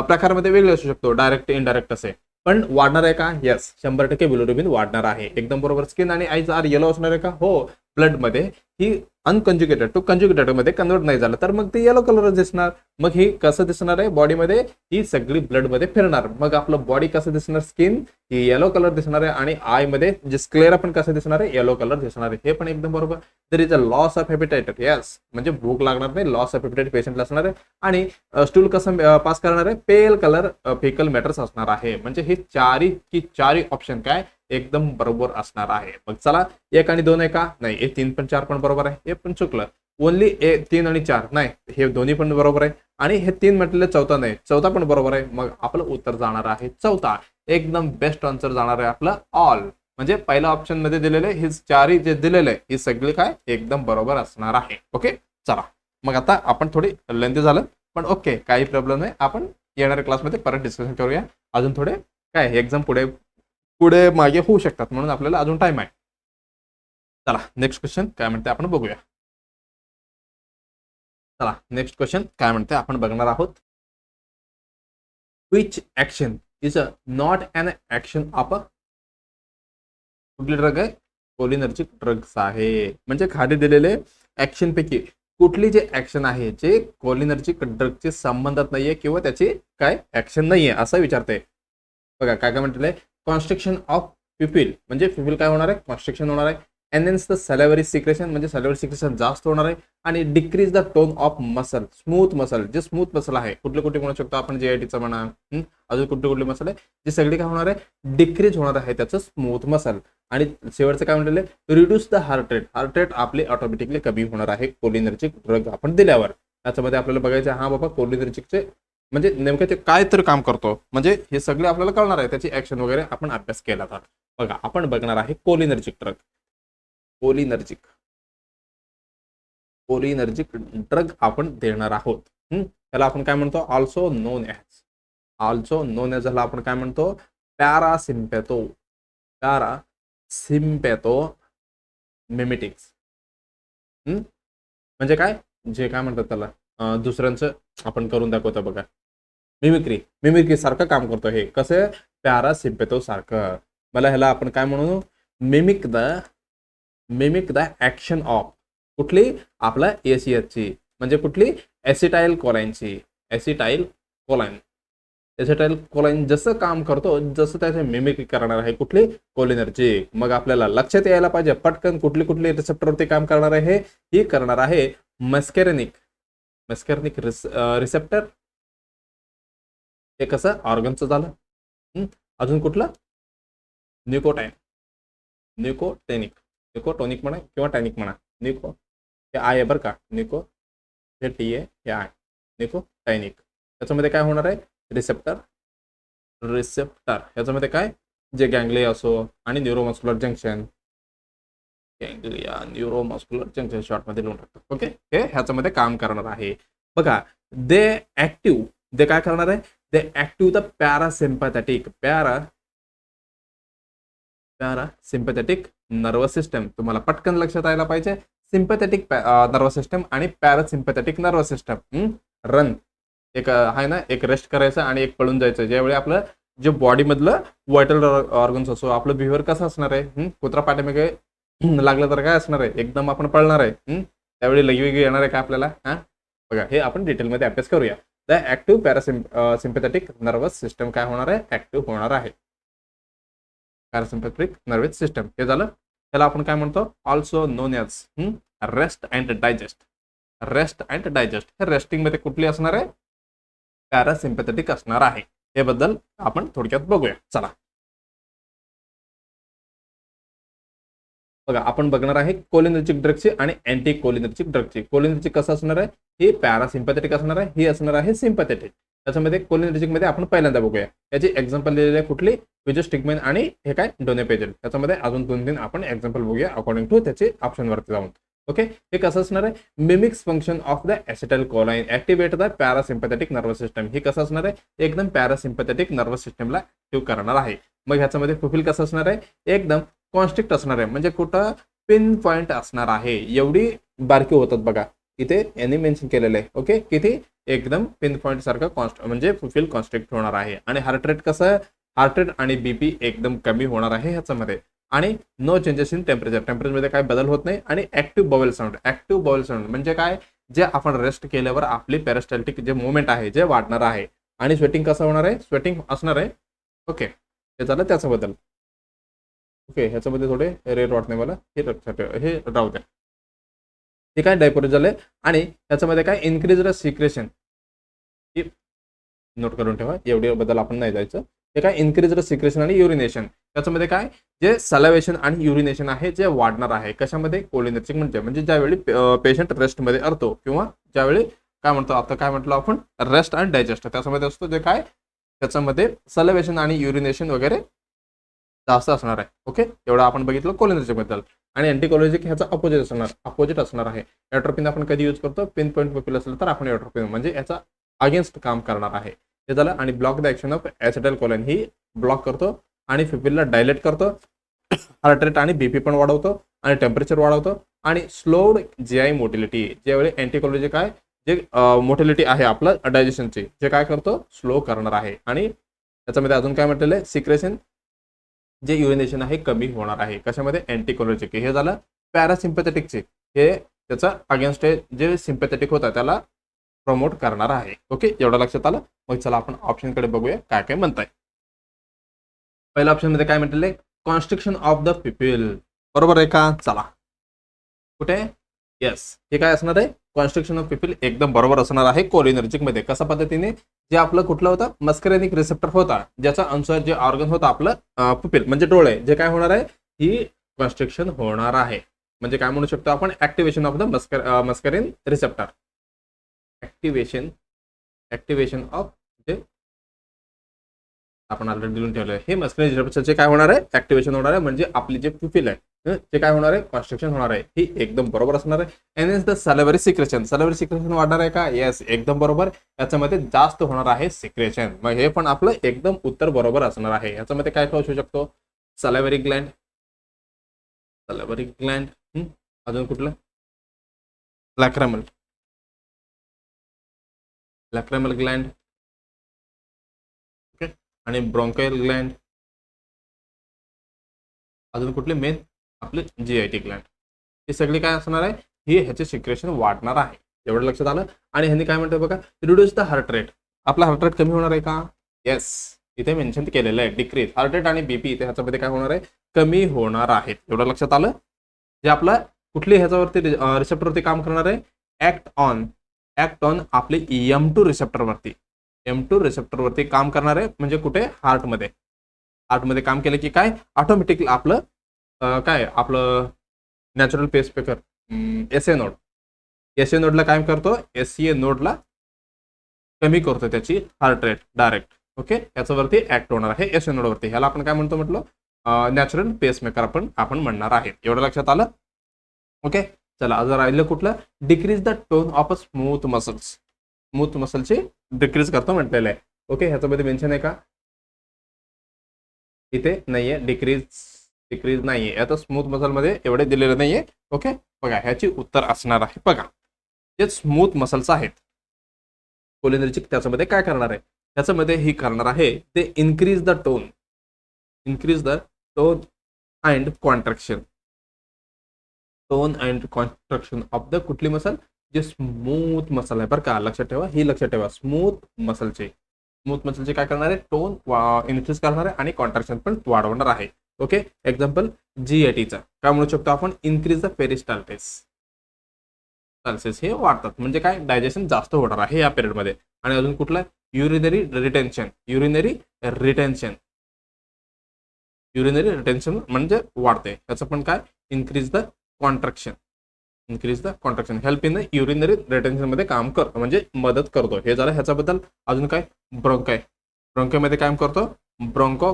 प्रकारामध्ये वेगळे असू शकतो, डायरेक्ट इनडायरेक्ट असे. पण वाढणार आहे का, यस, 100% बिलिरुबिन वाढणार आहे. एकदम बरोबर. स्किन आणि आईज आर येलो असणार आहे का, हो. ब्लड मध्ये ही अनकंज्युगेटेड टू कंज्युगेटेड मध्ये कन्वर्ट नाही झालं तर मग ते येलो कलर दिसणार. मग ही कसं दिसणार आहे, बॉडीमध्ये ही सगळी ब्लड मध्ये फिरणार. मग आपलं बॉडी कसं दिसणार, स्किन ही येलो कलर दिसणार आहे आणि आय मध्ये जे स्क्लेरा पण कसं दिसणार आहे, येलो कलर दिसणार आहे. हे पण एकदम बरोबर. There is a loss of हेपेटाइट. Yes, म्हणजे भूक लागणार नाही, लॉस ऑफ हेपेटाइट पेशंटला असणार आहे. आणि स्टूल कसं पास करणार आहे, पेल कलर फेकल मॅटर्स असणार आहे. म्हणजे हे चारही ऑप्शन काय एकदम बरोबर असणार आहे. मग चला, 1 आणि 2 आहे का, नाही. 3 पण 4 पण बरोबर आहे. हे पण चुकलं. ओनली 3 आणि 4 नाही, हे दोन्ही पण बरोबर आहे. आणि हे 3 म्हटलेलं चौथा नाही, चौथा पण बरोबर आहे. मग आपलं उत्तर जाणार आहे चौथा. एकदम बेस्ट आन्सर जाणार आहे आपलं ऑल. म्हणजे पहिल्या ऑप्शन मध्ये दिलेले हे चारही जे दिलेले हे सगळे काय एकदम बरोबर असणार आहे. ओके, चला मग आता आपण थोडी लेंथी झालं पण ओके, काही प्रॉब्लेम नाही. आपण येणाऱ्या क्लासमध्ये परत डिस्कशन करूया. अजून थोडे काय एक्झाम पुढे मागे होऊ शकतात, म्हणून आपल्याला अजून टाइम आहे. चला नेक्स्ट क्वेश्चन काय म्हणते आपण बघूया. चला नेक्स्ट क्वेश्चन काय म्हणते आपण बघणार आहोत. Which action is a not an action of a, कुठली ड्रग आहे, कोलिनर्जिक ड्रग्स आहे. म्हणजे खाली दिलेले ऍक्शन पैकी कुठली जे ऍक्शन आहे जे कोलिनर्जिक ड्रगचे संबंधात नाहीये किंवा त्याची काय ऍक्शन नाहीये असं विचारते. बघा काय काय म्हटलंय, कॉन्स्ट्रिक्शन ऑफ पिपिल. म्हणजे पिपिल काय होणार आहे, कॉन्स्ट्रिक्शन होणार आहे. एनहेन्स द सॅलिव्हरी सिक्रेशन, म्हणजे सॅलिव्हरी सिक्रेशन जास्त होणार आहे. आणि decrease the tone of muscle, smooth muscle. जे स्मूथ मसल आहे कुठले कुठे म्हणू शकतो आपण, JITचा म्हणा, अजून कुठले मसल आहे जे सगळे काय होणार आहे, डिक्रीज होणार आहे त्याचं स्मूथ मसल. आणि शेवटचं काय म्हटलेलं, रिड्यूस द हार्ट रेट आपले ऑटोमॅटिकली कमी होणार आहे कोलिनर्जिक ड्रग आपण दिल्यावर. त्याच्यामध्ये आपल्याला बघायचं हा बाबा कोलिनर्जिकचे म्हणजे नेमकं ते काय तर काम करतो, म्हणजे हे सगळे आपल्याला कळणार आहे, त्याची ऍक्शन वगैरे आपण अभ्यास केला तर. बघा आपण बघणार आहे कोलिनर्जिक ड्रग. कोलिनर्जिक ड्रग आपण देणार आहोत. त्याला आपण काय म्हणतो, ऑल्सो नोन एज ह्याला आपण काय म्हणतो, पॅरासिम्पॅथो मिमेटिक्स. म्हणजे काय, जे काय म्हणतात त्याला दुसऱ्यांचं आपण करून दाखवतो बघा, मिमिक्री सारखं काम करतो. हे कसं, पॅरासिम्पॅथो सारखं. मला ह्याला आपण काय म्हणू, मिमिक द ऍक्शन ऑफ कुठली, आपला ACH ची, म्हणजे कुठली, एसिटाइल कोलाइनची. ॲसिटाइल कोलाइन. ॲसिटाइल कोलाइन जसं काम करतो, जसं त्याचे मिमिक्री करणार आहे कुठली कोलिनर्जिक. मग आपल्याला लक्षात यायला पाहिजे पटकन कुठली कुठली रिसेप्टरवरती काम करणार आहे. ही करणार आहे मस्केरेनिक. मस्केरेनिक रिसेप्टर हे कसं ऑर्गनचं झालं. अजून कुठलं न्यूकोटाइन, न्यूकोटेनिक, न्यूकोटोनिक म्हणा किंवा टॅनिक म्हणा. न्यूको हे आहे बरं का, न्यूको हे टी आहे, हे आहे न्यूकोटायनिक. त्याच्यामध्ये काय होणार आहे रिसेप्टर. रिसेप्टर ह्याच्यामध्ये काय जे गँग्लिया असो आणि neuromuscular junction, ganglia neuromuscular junction शॉर्टमध्ये लिहून टाकतो. ओके, हे ह्याच्यामध्ये काम करणार आहे. बघा दे ऍक्टिव्ह, दे काय करणार आहे, they active the parasympathetic, parasympathetic nervous system. तुम्हाला पटकन लक्षात यायला पाहिजे सिम्पॅथेटिक नर्वस सिस्टम आणि पॅरासिम्पॅथेटिक नर्वस सिस्टम. रन एक आहे ना, एक रेस्ट करायचं आणि एक पळून जायचं. ज्यावेळी आपलं जे बॉडी मधलं व्हायटल ऑर्गन्स असो, आपलं बिहेवियर कसं असणार आहे, कुत्रा पाठीमागे लागलं तर काय असणार आहे, एकदम आपण पळणार आहे. त्यावेळी लगेवेगळी येणार आहे का आपल्याला. बघा हे आपण डिटेलमध्ये अभ्यास करूया. The active parasympathetic nervous system काय होणार आहे, ऍक्टिव्ह होणार आहे. पॅरासिम्पॅथेटिक नर्वस सिस्टम हे झालं. त्याला आपण काय म्हणतो, also known as rest and digest. Rest and digest हे रेस्टिंग मध्ये कुठली असणार आहे, पॅरासिम्पॅथेटिक असणार आहे. हे बद्दल आपण थोडक्यात बघूया. चला बघा आपण बघणार आहे कोलिनर्जिक ड्रगची आणि अँटी कोलिनर्जिक ड्रगची. कोलिनर्जिक कसं असणार आहे, ही पॅरासिम्पॅथेटिक असणार आहे, ही असणार आहे सिम्पॅथेटिक. त्याच्यामध्ये कोलिनर्जिक मध्ये आपण पहिल्यांदा बघूया. याची एक्झाम्पल दिलेली आहे कुठली, विजोस्टिग्मेन आणि हे काय डोनेपेजल. त्याच्यामध्ये अजून 2-3 आपण एक्झाम्पल बघूया अकॉर्डिंग टू त्याचे ऑप्शन वरती जाऊन. ओके, हे कसं असणार आहे, mimics function of the acetylcholine activate the parasympathetic nervous system. हे कसं असणार आहे, एकदम पॅरासिम्पॅथेटिक नर्वस सिस्टमला ऍक्टिव्ह करणार आहे. मग ह्याच्यामध्ये प्रोफिल कसं असणार आहे, एकदम कॉन्स्ट्रिक्ट असणार आहे, म्हणजे कुठं पिन पॉइंट असणार आहे. एवढी बारकी होतात बघा, इथे यांनी मेन्शन केलेलं आहे. ओके, किती एकदम पिन पॉइंट सारखं म्हणजे फुलफिल कॉन्स्ट्रिक्ट होणार आहे. आणि हार्ट रेट कसं, हार्ट रेट आणि बीपी एकदम कमी होणार आहे ह्याच्यामध्ये. आणि नो चेंजेस इन टेम्परेचर, टेम्परेचरमध्ये काय बदल होत नाही. आणि active bowel sound, active bowel sound म्हणजे काय, जे आपण रेस्ट केल्यावर आपली पॅरास्टॅल्टिक जे मुवमेंट आहे जे वाढणार आहे. आणि स्वेटिंग कसं होणार आहे, स्वेटिंग असणार आहे. ओके, हे झालं त्याच्याबद्दल. ओके, ह्याच्यामध्ये थोडे रेट वाटत नाही मला, हे राहू द्या. हे काय डायपोरेट झालंय. आणि ह्याच्यामध्ये काय इन्क्रीज सिक्रेशन, नोट करून ठेवा, एवढे बद्दल आपण नाही जायचं. हे काय इन्क्रीज सिक्रेशन आणि युरिनेशन. त्याच्यामध्ये काय जे सलावेशन आणि युरिनेशन आहे जे वाढणार आहे. कशामध्ये, कोलिनर्जिक म्हणजे ज्यावेळी पेशंट रेस्टमध्ये असतो किंवा ज्यावेळी काय म्हणतो, आता काय म्हटलं आपण रेस्ट अँड डायजेस्ट, त्याच्यामध्ये असतो जे काय त्याच्यामध्ये सलावेशन आणि युरिनेशन वगैरे जास्त असणार आहे. ओके, एवढं आपण बघितलं कोलिनर्जिक बद्दल. आणि अँटीकोलिनर्जिक ह्याचा अपोजिट असणार आहे. एट्रोपिन आपण कधी यूज करतो, पिन पॉईंट प्रोफिल असेल तर आपण एट्रोपिन म्हणजे याचा अगेन्स्ट काम करणार आहे. हे झालं. आणि block the action of acetylcholine, ही ब्लॉक करतो आणि प्युपिलला डायलेट करतो, हार्ट रेट आणि बीपी पण वाढवतो आणि टेम्परेचर वाढवतो. आणि स्लोड जीआय मोटिलिटी, ज्यावेळी अँटीकोलिनर्जिक काय जे मोटिलिटी आहे आपलं डायजेशनची, जे काय करतो स्लो करणार आहे. आणि त्याच्यामध्ये अजून काय म्हटलेलं आहे, सिक्रेशन जे युरिनेशन आहे कमी होणार आहे. कशामध्ये, अँटीकोलिनर्जिक. हे झालं पॅरासिम्पॅथेटिकचे, हे त्याचा अगेन्स्ट जे सिम्पॅथेटिक होता त्याला प्रमोट करणार आहे. ओके, एवढं लक्षात आलं. मग चला आपण ऑप्शन कडे बघूया काय काय म्हणताय. पहिल्या ऑप्शन मध्ये काय म्हटलेलं, कॉन्स्ट्रिक्शन ऑफ द प्युपिल. बरोबर आहे का, चला कुठे, येस, हे काय असणार आहे, कॉन्स्ट्रिक्शन ऑफ प्युपिल एकदम बरोबर असणार आहे कोलिनर्जिक मध्ये. कशा पद्धतीने, जे आपलं कुठलं होतं मस्करेनिक रिसेप्टर होता, ज्याचा अनुसार जे ऑर्गन होता आपलं प्युपिल म्हणजे डोळे, जे काय होणार आहे, ही कॉन्स्ट्रिक्शन होणार आहे. म्हणजे काय म्हणू शकतो आपण, activation of the muscarinic receptor. Activation of जे आपण ऑलरेडी लिहून ठेवलं आहे, हे मस्करेन रिसेप्टरचे काय होणार आहे, ऍक्टिव्हेशन होणार आहे. म्हणजे आपली जे प्युपिल आहे ते काय होणार आहे, कॉन्स्ट्रिक्शन होणार आहे. ही एकदम बरोबर असणार आहे. एनएस द सॅलिव्हरी सिक्रेशन, सॅलिव्हरी सिक्रेशन वाढणार आहे का, येस एकदम बरोबर. याच्यामध्ये जास्त होणार आहे सिक्रेशन. मग हे पण आपलं एकदम उत्तर बरोबर असणार आहे. याच्यामध्ये काय काय असू शकतो, सॅलिव्हरी ग्लँड, अजून कुठलं, लॅक्रिमल ग्लँड, ओके, आणि ब्रोंकायल ग्लँड, अजून कुठले मेन आपले जीआयटी ग्लँड. हे सगळे काय असणार आहे, ही ह्याचे सिक्रेशन वाढणार आहे. एवढं लक्षात आलं. आणि ह्यांनी काय म्हणतात बघा, रिड्यूस द हार्ट रेट. आपला हार्ट रेट कमी होणार आहे का? येस, इथे मेन्शन केलेलं आहे डिक्रीज. हार्ट रेट आणि बीपी इथे ह्याच्यामध्ये काय होणार आहे? कमी होणार आहे. एवढं लक्षात आलं. जे आपला कुठली ह्याच्यावरती रिसेप्टरवरती काम करणार आहे? ऍक्ट ऑन आपले M2 रिसेप्टरवरती. M2 रिसेप्टरवरती काम करणार आहे म्हणजे कुठे? हार्टमध्ये काम केलं की काय ऑटोमॅटिकली आपलं काय आपलं natural pacemaker SA node, SA नोडला काय करतो? SCA नोडला कमी करतो त्याची हार्ट रेट डायरेक्ट. ओके, याच्यावरती ऍक्ट होणार आहे SA नोडवरती. ह्याला आपण काय म्हणतो म्हटलं? नॅचरल पेसमेकर आपण म्हणणार आहे. एवढं लक्षात आलं. ओके, चला आज राहिलं कुठलं? Decrease the tone of a smooth muscles. Smooth मसलची डिक्रीज करतो म्हटलेलं आहे. ओके, ह्याच्यामध्ये मेन्शन आहे का? इथे नाहीये. डिक्रीज नाहीये. आता स्मूथ मसल मध्ये एवढे दिलेलं नाहीये. ओके, बघा ह्याची उत्तर असणार आहे. बघा, जे स्मूथ मसल्स आहेत कोलिनर्जिक, त्याच्यामध्ये काय करणार आहे? त्याच्यामध्ये ही करणार आहे ते increase the tone and contraction. Tone and construction of the कुठली मसल? जे स्मूथ मसल आहे बरं का, लक्षात ठेवा. ही लक्षात ठेवा. स्मूथ मसलचे काय करणार आहे? टोन इन्क्रीज करणार आहे आणि कॉन्ट्रॅक्शन पण वाढवणार आहे. ओके, एक्झाम्पल GATचा काय म्हणू शकतो आपण? Increase the peristalsis. हे वाढतात म्हणजे काय? डायजेशन जास्त होणार आहे या पिरियडमध्ये. आणि अजून कुठला? युरिनरी रिटेन्शन म्हणजे वाढते. त्याचं पण काय? Increase the contraction help in the urinary retention मध्ये काम करतो म्हणजे मदत करतो. हे झालं ह्याच्याबद्दल. अजून काय? ब्रोंकायमध्ये काम करतो? ब्रोंको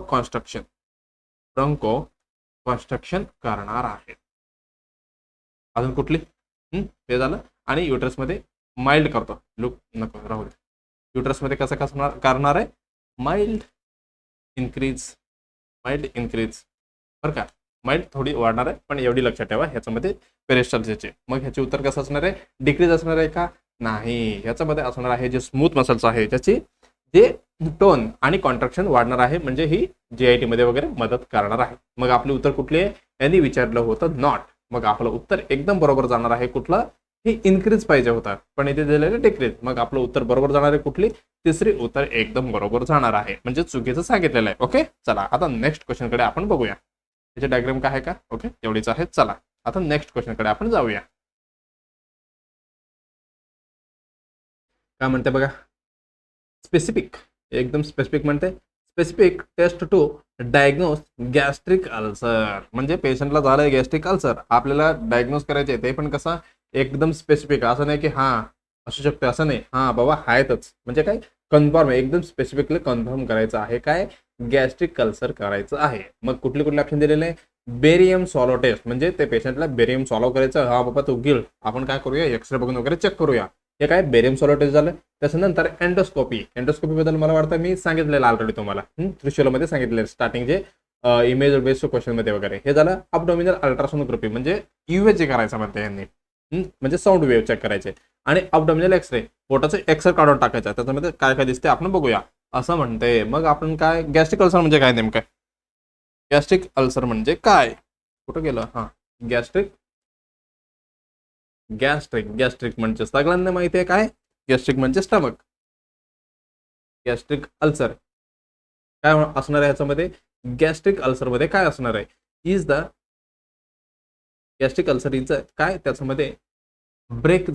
कॉन्स्ट्रक्शन करणार आहे. अजून कुठली? हे झालं. आणि युट्रसमध्ये माइल्ड करतो. लुक नको राहू दे. युट्रसमध्ये कसं करणार आहे? माइल्ड इन्क्रीज बरं का. माइल्ड थोडी वाढणार आहे पण एवढी लक्षात ठेवा ह्याच्यामध्ये पेरिस्टाल्टिसचे. मग ह्याचे उत्तर कसं असणार आहे? डिक्रीज असणार आहे का? नाही, ह्याच्यामध्ये असणार आहे जे स्मूथ मसल्स आहे त्याची जे टोन आणि कॉन्ट्रॅक्शन वाढणार आहे म्हणजे ही GIT मध्ये वगैरे मदत करणार आहे. मग आपले उत्तर कुठले? यांनी विचारलं होतं नॉट. मग आपलं उत्तर एकदम बरोबर जाणार आहे. कुठलं? ही इन्क्रीज पाहिजे होता पण इथे दिलेलं डिक्रीज. मग आपलं उत्तर बरोबर जाणार आहे कुठली? तिसरी उत्तर एकदम बरोबर जाणार आहे म्हणजे चुकीचं सांगितलेलं आहे. ओके, चला आता नेक्स्ट क्वेश्चन कडे आपण बघूया. त्याचे डायग्राम काय आहे का? ओके, एवढीच आहे. चला आता नेक्स्ट क्वेश्चन कडे आपण जाऊया. काय म्हणते बघा? स्पेसिफिक, एकदम स्पेसिफिक म्हणते. Specific test to diagnose gastric ulcer. म्हणजे पेशंटला झालंय गॅस्ट्रिक अल्सर, आपल्याला डायग्नोज करायचे. ते पण कसं? एकदम स्पेसिफिक. असं नाही की हा असू शकतं, असं नाही. हा बाबा आहेतच म्हणजे काय? कन्फर्म, एकदम स्पेसिफिकली कन्फर्म करायचं आहे. काय? गॅस्ट्रिक अल्सर करायचं आहे. मग कुठले ऑप्शन दिलेले आहे? Barium swallow test. म्हणजे ते पेशंटला बेरियम सॉलो करायचं. हा बाबा तो गिळ, आपण काय करूया? एक्सरे बघून वगैरे चेक करूया. हे काय? बेरियम सॉलो टेस्ट झालं. त्याच्यानंतर एंडोस्कोपी बद्दल मला वाटतं मी सांगितलेलं ऑलरेडी तुम्हाला. त्रिशूलमध्ये सांगितलेलं स्टार्टिंग जे इमेज बेस्ड क्वेश्चन मध्ये वगैरे. हे झालं. अबडोमिनल अल्ट्रासोनोग्राफी म्हणजे UAG करायचं म्हणते यांनी, म्हणजे साऊंड वेव्ह चेक करायचे. आणि अबडोमिनल एक्सरे, पोटाचे एक्सरे काढून टाकायचा. त्याच्यामध्ये काय काय दिसते आपण बघूया असं म्हणते. मग आपण काय? गॅस्ट्रिक अल्सर म्हणजे काय नेमकं? गॅस्ट्रिक अल्सर म्हणजे काय? कुठं गेलं? हा, गॅस्ट्रिक म्हणजे सगळ्यांना माहिती आहे काय? गॅस्ट्रिक म्हणजे स्टमक. गॅस्ट्रिक अल्सर काय असणार आहे ह्याच्यामध्ये? गॅस्ट्रिक अल्सर मध्ये काय असणार आहे? Is the gastric ulcer is काय? त्याच्यामध्ये ब्रेक.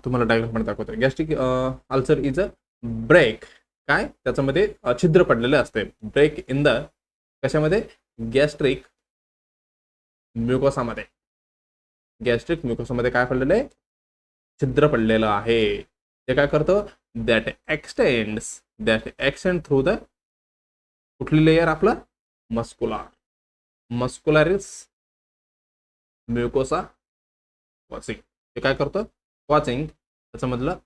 तुम्हाला डायग्राम मध्ये दाखवतो. Gastric ulcer is a break. काय? त्याच्यामध्ये छिद्र पडलेले असते. ब्रेक इन द कशामध्ये? गॅस्ट्रिक म्युकोसामध्ये. काय पडलेलं आहे? छिद्र पडलेलं आहे. ते काय करतं? दॅट एक्सटेंड थ्रू द कुठली लेयर? आपलं मस्कुलारिस म्युकोसा वॉचिंग. ते काय करतं? वॉचिंग. त्याच्यामधलं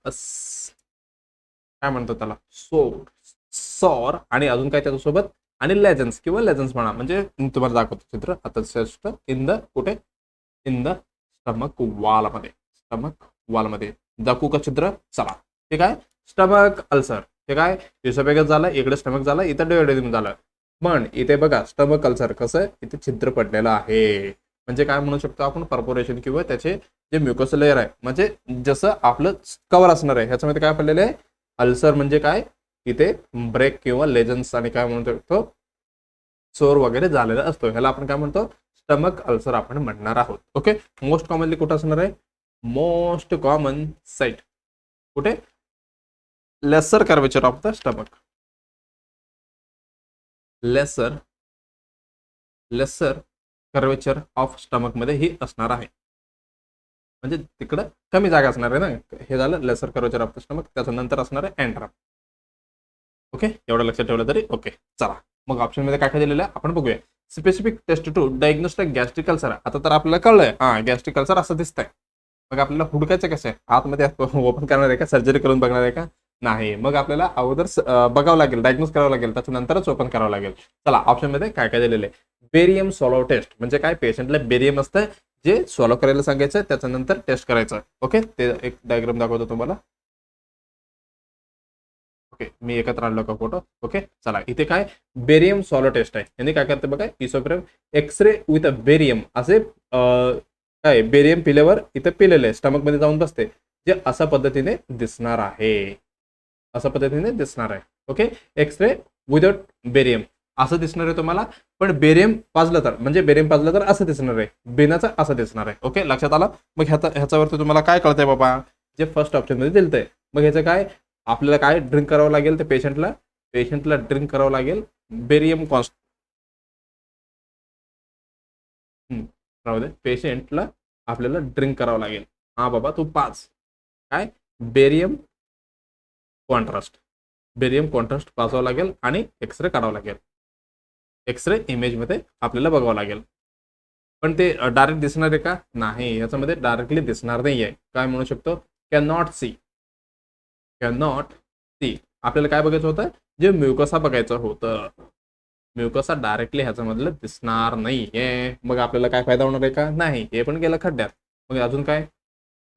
काय म्हणतो त्याला? सॉर आणि अजून काय त्याच्यासोबत? आणि लेजन्स म्हणा. म्हणजे तुम्हाला दाखवतो चित्र आता. इन द कुठे? इन द स्टमक वॉलमध्ये दाखवू का चित्र? चला. ते काय? Stomach ulcer. ते काय? इसोफेगस झालं, इकडे स्टमक झालं, इथं डुओडेनम झालं. पण इथे बघा स्टमक अल्सर कसं? इथे छिद्र पडलेलं आहे. म्हणजे काय म्हणू शकतो आपण, परपोरेशन किंवा त्याचे जे म्युकस लेअर आहे, म्हणजे जसं आपलं कव्हर असणार आहे, ह्याच्यामध्ये काय पडलेलं आहे, अल्सर म्हणजे काय, इथे ब्रेक किंवा लेजन्स आणि काय म्हणू शकतो सोर वगैरे झालेला असतो, ह्याला आपण काय म्हणतो, स्टमक अल्सर आपण म्हणणार आहोत. ओके, मोस्ट कॉमनली कुठं असणार आहे, मोस्ट कॉमन साइट कुठे, lesser curvature of the stomach, lesser curvature of stomach मध्ये ही असणार आहे, म्हणजे तिकडं कमी जागा असणार आहे ना. हे झालं lesser curvature of the stomach, त्याच्यानंतर असणार आहे एंट्रम. ओके, एवढं लक्षात ठेवलं तरी ओके. चला मग ऑप्शन मध्ये काय काय दिलेलं आहे आपण बघूया. Specific test to diagnostic gastric ulcer. आता तर आपल्याला कळलंय, हा गॅस्ट्रिक अल्सर असं दिसतंय. मग आपल्याला हुडकायचं कसं आहे, आतमध्ये ओपन करणार आहे का, सर्जरी करून बघणार आहे का, नाही. मग आपल्याला अगोदर बघावं लागेल, डायग्नोस करावं लागेल, त्याच्यानंतरच ओपन करावं लागेल. चला ऑप्शन मध्ये काय काय दिलेलं आहे. बेरियम सॉलो टेस्ट म्हणजे काय, पेशंटला बेरियम असतं जे सॉलो करायला सांगायचं, त्याच्यानंतर टेस्ट करायचं. ओके, ते एक डायग्राम दाखवतो तुम्हाला. ओके, मी एकत्र आणलो का फोटो. ओके, चला इथे काय बेरियम सॉलो टेस्ट आहे, यांनी काय करते बघा, इसोप्रेम एक्सरे विथ अ बेरियम, असे काय बेरियम पिल्यावर इथं पिलेले स्टमक मध्ये जाऊन बसते, जे अशा पद्धतीने दिसणार आहे, अशा पद्धतीने दिसणार आहे. ओके, एक्सरे विदाउट बेरियम असं दिसणार आहे तुम्हाला, पण बेरियम पाजलं तर, म्हणजे बेरियम पाजलं तर असं दिसणार आहे, बेनाचं असं दिसणार आहे. ओके, लक्षात आलं. मग ह्याच्यावरती तुम्हाला काय कळतंय बाबा, जे फर्स्ट ऑप्शन मध्ये दिलतंय, मग ह्याचं काय आपल्याला काय ड्रिंक करावं लागेल, ते पेशंटला ड्रिंक करावं लागेल बेरियम कॉन्स्ट, राहू दे, पेशंटला आपल्याला ड्रिंक करावं लागेल. हा बाबा तू पाच काय बेरियम कॉन्ट्रास्ट पाजावं लागेल आणि एक्सरे काढावं लागेल, एक्सरे इमेज मध्ये आपल्याला बघावं लागेल. पण ते डायरेक्ट दिसणार आहे का, नाही, याच्यामध्ये डायरेक्टली दिसणार नाहीये. काय म्हणू शकतो, कॅन नॉट सी. आपल्याला काय बघायचं होतं, जे म्युकसा बघायचं होतं, म्युकसा डायरेक्टली ह्याच्यामधलं दिसणार नाहीये. मग आपल्याला काय फायदा होणार आहे का, नाही, हे पण गेलं खड्ड्यात. मग अजून काय,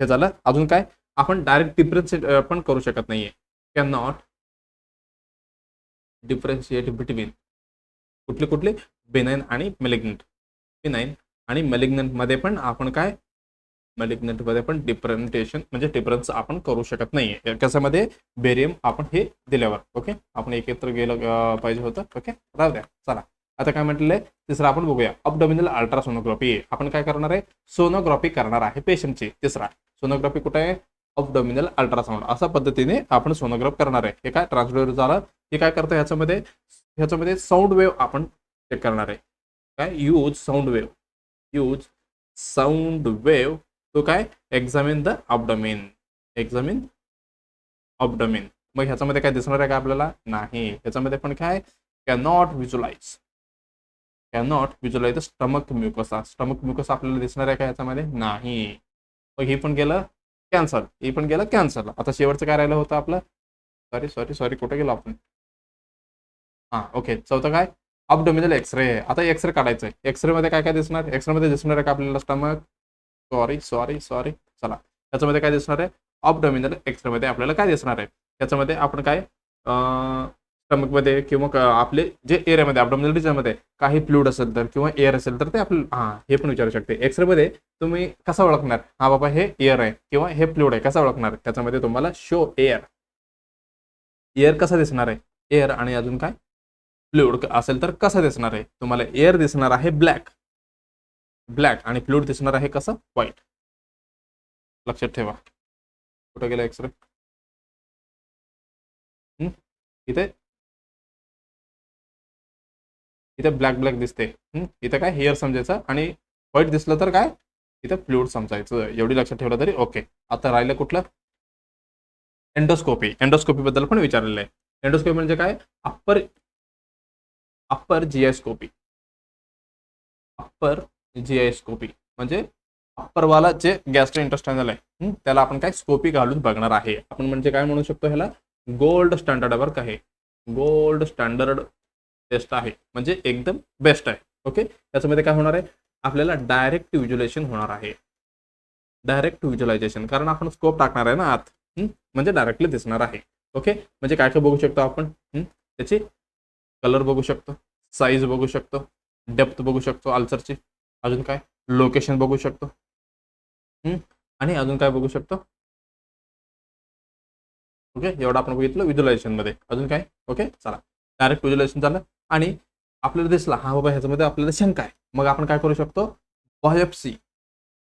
हे झालं. अजून काय, आपण डायरेक्ट डिफरन्शिएट पण करू शकत नाहीये. कॅन नॉट डिफरन्शिएट बिटवीन कुठले बेनाइन आणि मेलिग्नंट. बेनाइन आणि मेलिग्नंट मध्ये पण आपण काय, मेलिग्नंट मध्ये पण डिफरंटेशन म्हणजे डिफरन्स आपण करू शकत नाहीये. कशामध्ये, बेरियम आपण हे दिल्यावर. ओके, आपण एकत्र गेलं पाहिजे होतं. ओके, राहू द्या. चला आता काय म्हटलंय, तिसरा आपण बघूया, अबडोमिनल अल्ट्रासोनोग्राफी. आपण काय करणार आहे, सोनोग्राफी करणार आहे पेशंटची. तिसरा सोनोग्राफी कुठे आहे, अबडोमिनल अल्ट्रासाउंड, अशा पद्धतीने आपण सोनोग्राफ करणार आहे. हे काय ट्रान्सड्युसर झालं, हे काय करतं, ह्याच्यामध्ये साऊंड वेव्ह आपण चेक करणार आहे. काय, यूज साऊंड वेव्ह तो काय, एक्झामिन द अबडोमिन, मग ह्याच्यामध्ये काय दिसणार आहे का आपल्याला, नाही. ह्याच्यामध्ये पण काय, कॅनॉट विज्युलाइज स्टमक म्युकसा आपल्याला दिसणार आहे का ह्याच्यामध्ये, नाही. मग हे पण गेलं कॅन्सल. आता शेवटचं काय राहिलं होतं आपलं, सॉरी कुठे गेलो आपण, हा ओके, चौथं काय, अबडोमिनल एक्सरे. आता एक्सरे काढायचं आहे, एक्सरे मध्ये काय काय दिसणार, एक्सरे मध्ये दिसणार आहे का आपल्याला स्टमक, सॉरी चला, त्याच्यामध्ये काय दिसणार आहे, अबडोमिनल एक्सरे मध्ये आपल्याला काय दिसणार आहे, त्याच्यामध्ये आपण काय स्टमक मध्ये किंवा आपले जे एरियामध्ये अबडोमिनल रिजनमध्ये काही फ्लूइड असेल तर किंवा एअर असेल तर ते आपल्याला हे पण विचारू शकते. एक्सरे मध्ये तुम्ही कसं ओळखणार, हा बाबा हे एअर आहे किंवा हे फ्लूइड आहे, कसं ओळखणार, त्याच्यामध्ये तुम्हाला शो एअर कसा दिसणार आहे, एअर आणि अजून काय फ्लूइड असेल तर कसं दिसणार आहे, तुम्हाला एअर दिसणार आहे ब्लॅक आणि फ्लूइड दिसणार आहे कसं, व्हाईट. लक्षात ठेवा. कुठं गेला एक्सरे, इथे ब्लॅक दिसते, इथं काय हेअर समजायचं आणि व्हाईट दिसलं तर काय इथं फ्लूइड समजायचं. एवढी लक्षात ठेवलं तरी ओके. आता राहिलं कुठलं, एंडोस्कोपी बद्दल पण विचारलेलं आहे. एंडोस्कोपी म्हणजे काय, अप्पर जीआयस्कोपी म्हणजे अप्परवाला जे गॅस्ट्रो इंटेस्टायनल आहे त्याला आपण काय स्कोपी घालून बघणार आहे. आपण म्हणजे काय म्हणू शकतो, ह्याला गोल्ड स्टँडर्ड वर्क आहे, गोल्ड स्टँडर्ड टेस्ट आहे, म्हणजे एकदम बेस्ट आहे. ओके, त्याच्यामध्ये काय होणार आहे, आपल्याला डायरेक्ट व्हिज्युअलायझेशन होणार आहे, कारण आपण स्कोप टाकणार आहे ना आत, म्हणजे डायरेक्टली दिसणार आहे. ओके, म्हणजे काय काय बघू शकतो आपण, त्याची कलर बघू शकतो, साईज बघू शकतो, डेप्थ बघू शकतो अल्सरची, अजून काय लोकेशन बघू शकतो. आणि अजून काय बघू शकतो. ओके, एवढं आपण बघितलं व्हिज्युअलायझेशन मध्ये. अजून काय? ओके, चला डायरेक्ट व्हिज्युअलायझेशन झालं. आणि आपल्याला दिसला हा बाबा ह्याच्यामध्ये आपल्याला शंका आहे, मग आपण काय करू शकतो, बायोप्सी.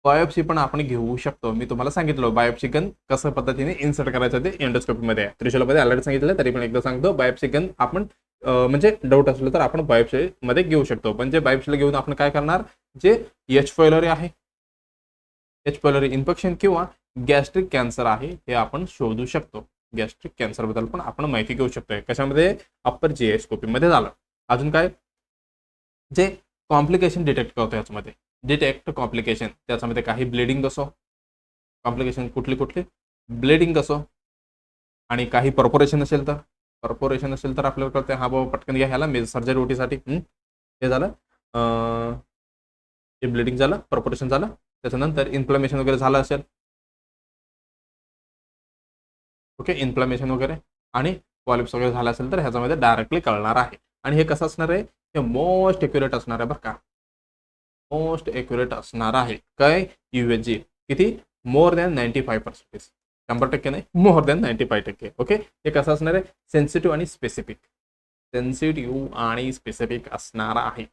बायोप्सी पण आपण घेऊ शकतो. मी तुम्हाला सांगितलं बायोप्सी गन कसं पद्धतीने इन्सर्ट करायचं ते एंडोस्कोपी मध्ये आहे. त्रिशूलमध्ये ऑलरेडी सांगितलं, तरी पण एकदा सांगतो. बायोप्सी गन आपण म्हणजे डाऊट असलं तर आपण बायोप्सी मध्ये घेऊ शकतो. म्हणजे बायोप्सीला घेऊन आपण काय करणार, जे एच पायलरी आहे, एच पायलरी इन्फेक्शन किंवा गॅस्ट्रिक कॅन्सर आहे हे आपण शोधू शकतो. गॅस्ट्रिक कॅन्सर बद्दल पण आपण माहिती घेऊ शकतोय. कशामध्ये? अप्पर जीआयस्कोपी मध्ये झालं. अजून काय? जे कॉम्प्लिकेशन डिटेक्ट करतो याच्यामध्ये, डिटेक्ट कॉम्प्लिकेशन, त्याच्यामध्ये काही ब्लिडिंग असो, कॉम्प्लिकेशन कुठली कुठली, ब्लिडिंग असो, आणि काही पर्पोरेशन असेल तर, आपल्याला कळतं हा बाबा पटकन घ्या ह्याला मी सर्जरी ओटीसाठी. हे झालं, हे ब्लिडिंग झालं, पर्पोरेशन झालं, त्याच्यानंतर इन्फ्लमेशन वगैरे झालं असेल. ओके, इन्फ्लमेशन वगैरे आणि पॉलिप्स वगैरे झाला असेल तर ह्याच्यामध्ये डायरेक्टली कळणार आहे. आणि हे कसं असणार आहे, हे मोस्ट एक्युरेट असणार आहे बरं का, मोस्ट एक्युरेट असणार आहे. काय? USG किती? More than 95%. 100% नाही, मोर दॅन 95%. ओके, हे कसं असणार आहे, सेन्सिटिव्ह आणि स्पेसिफिक, सेन्सिटिव्ह आणि स्पेसिफिक असणार आहे,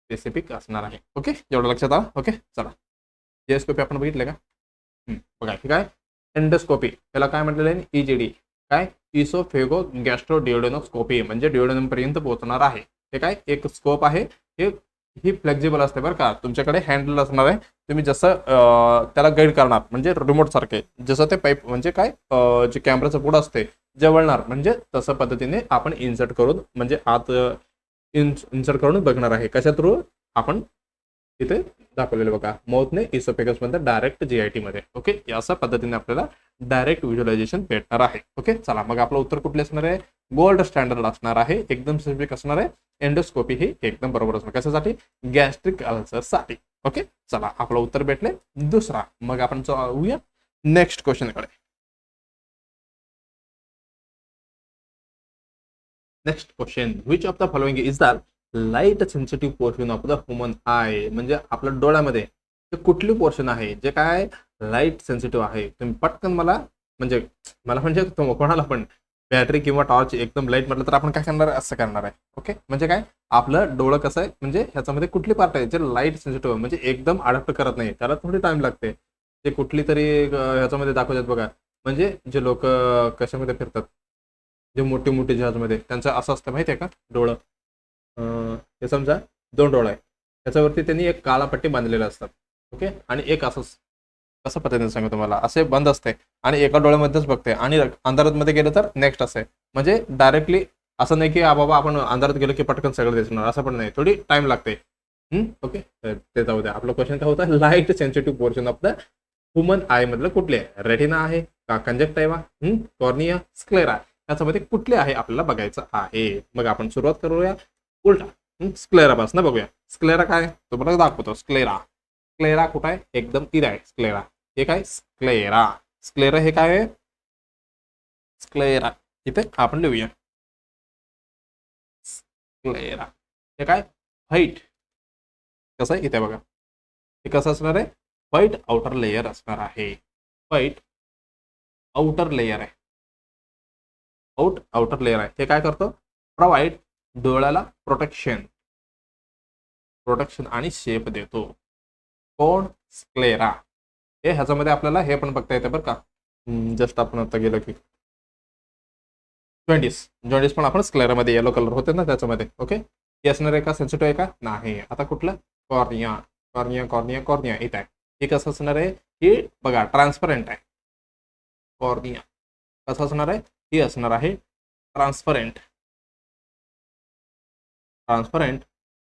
स्पेसिफिक असणार आहे. ओके, एवढं लक्षात आलं. ओके, चला जीएसकोपी आपण बघितलं का? बघा ठीक आहे. एंडोस्कोपी त्याला काय म्हटलेलं आहे, EGD. काय? इसोफेगो गॅस्ट्रो डिओडेनोस्कोपी, म्हणजे डिओडेनम पर्यंत पोहोचणार आहे. हे काय? एक स्कोप आहे. हे ही फ्लेक्झिबल असते बरं का, तुमच्याकडे हँडल असणार आहे. तुम्ही जसं त्याला गाईड करणार, म्हणजे रिमोट सारखे, जसं ते पाईप म्हणजे काय, जे कॅमेराचं पुढं असते जवळणार, म्हणजे तसं पद्धतीने आपण इन्सर्ट करून, म्हणजे आत इन्सर्ट करून बघणार आहे. कशा थ्रू? आपण तिथे दाखवलेलं बघा, माउथने इसोफेगस मध्ये डायरेक्ट GIT मध्ये. ओके, अशा पद्धतीने आपल्याला डायरेक्ट व्हिज्युअलायझेशन भेटणार आहे. ओके, चला मग आपलं उत्तर कुठले असणार आहे, गोल्ड स्टँडर्ड असणार आहे, एकदम स्पेसिफिक असणार आहे. एंडोस्कोपी ही एकदम बरोबर असणार. कशासाठी? गॅस्ट्रिक अल्सरसाठी. ओके, चला आपलं उत्तर भेटले दुसरा. मग आपण जाऊया नेक्स्ट क्वेश्चन कडे. Next question, which of the following is the light sensitive portion of the human I, म्हणजे आपल्या डोळ्यामध्ये ते कुठली पोर्शन आहे जे काय लाईट सेन्सिटिव्ह आहे. तुम्ही पटकन मला म्हणजे कोणाला पण बॅटरी किंवा टॉर्च एकदम लाईट म्हटलं तर आपण काय करणार आहे, असं करणार आहे. ओके, म्हणजे काय, आपलं डोळं कसं आहे, म्हणजे ह्याच्यामध्ये कुठली पार्ट आहे जे लाईट सेन्सिटिव्ह, म्हणजे एकदम अडॅप्ट करत नाही, त्याला थोडी टाइम लागते. ते कुठली तरी ह्याच्यामध्ये दाखवतात बघा, म्हणजे जे लोक कशामध्ये फिरतात, जे मोठे मोठे जहाजमध्ये, त्यांचं असं असतं माहिती आहे का, डोळं, हे समजा 2 डोळा आहे, त्याच्यावरती त्यांनी एक काळा पट्टी बांधलेला असतात. ओके, आणि एक असंच, कसं पद्धतीने सांगू तुम्हाला, असे बंद असते आणि एका डोळ्यामध्येच बघते, आणि अंधारात मध्ये गेलं तर नेक्स्ट असं आहे. म्हणजे डायरेक्टली असं नाही की बाबा आपण अंधारात गेलो की पटकन सगळं दिसणार, असं पण नाही, थोडी टाइम लागते. ओके, ते जाऊ द्या. आपलं क्वेश्चन काय होता, light sensitive portion of the human I मधलं कुठले आहे, रेटिना आहे का, कंजक्टिव्हा, कॉर्निया, स्क्लेरा, याच्यामध्ये कुठले आहे आपल्याला बघायचं आहे. मग आपण सुरुवात करूया उलटा, स्क्लेरा पासून बघूया. स्क्लेरा काय, तुम्हाला दाखवतो. स्क्लेरा, स्क्लेरा कुठं आहे, एकदम इथं आहे स्क्लेरा. हे काय, स्क्लेरा, स्क्लेरा हे काय आहे, स्क्लेरा इथे आपण लिहूया, स्क्लेरा. हे काय, व्हाईट, कसं आहे इथे बघा, हे कसं असणार आहे, व्हाईट आउटर लेयर असणार आहे, व्हाईट आउटर लेयर आहे, आउटर लेयर आहे. हे काय करतो, प्रोव्हाइड डोळ्याला प्रोटेक्शन, आणि शेप देतो. कोण, स्क्लेरा. हे ह्याच्यामध्ये आपल्याला हे पण बघता येते बरं का, जस्ट आपण आता गेलो की जॉन्डिस पण आपण स्क्लेरामध्ये येलो कलर होते ना त्याच्यामध्ये. ओके, हे असणार आहे का, सेन्सिटिव्ह आहे का, नाही. आता कुठलं, कॉर्निया, कॉर्निया, कॉर्निया, कॉर्निया इथं आहे. हे कसं असणार आहे, हे बघा ट्रान्सपरंट आहे. कॉर्निया कसं असणार आहे, हे असणार आहे ट्रान्सपरंट,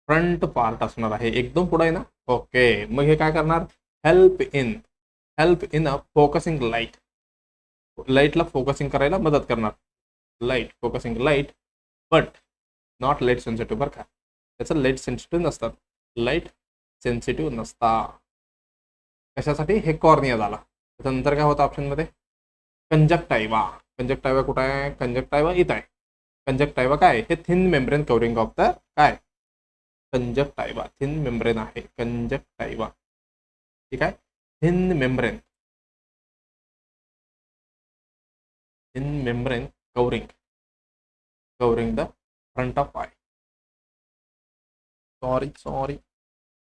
फ्रंट पार्ट असणार आहे, एकदम पुढे आहे ना. ओके, मग हे काय करणार, help in a focusing light, लाईटला फोकसिंग करायला मदत करणार. Light focusing light, but not light sensitive बरं का, त्याचं लाईट सेन्सिटिव्ह नसतात, लाईट सेन्सिटिव्ह नसता. कशासाठी, हे कॉर्निया झाला. त्याच्यानंतर काय होतं ऑप्शनमध्ये, कंजक्टायवा. कंजक्टायवा कुठं आहे, कंजक्टायवा इथं आहे. कंजक्टायवा काय, हे thin membrane covering of the काय, कंजक्टायवा, थिन मेम्ब्रेन आहे कंजक्टायवा. ठीक आहे, thin membrane, thin membrane covering the front of I. Sorry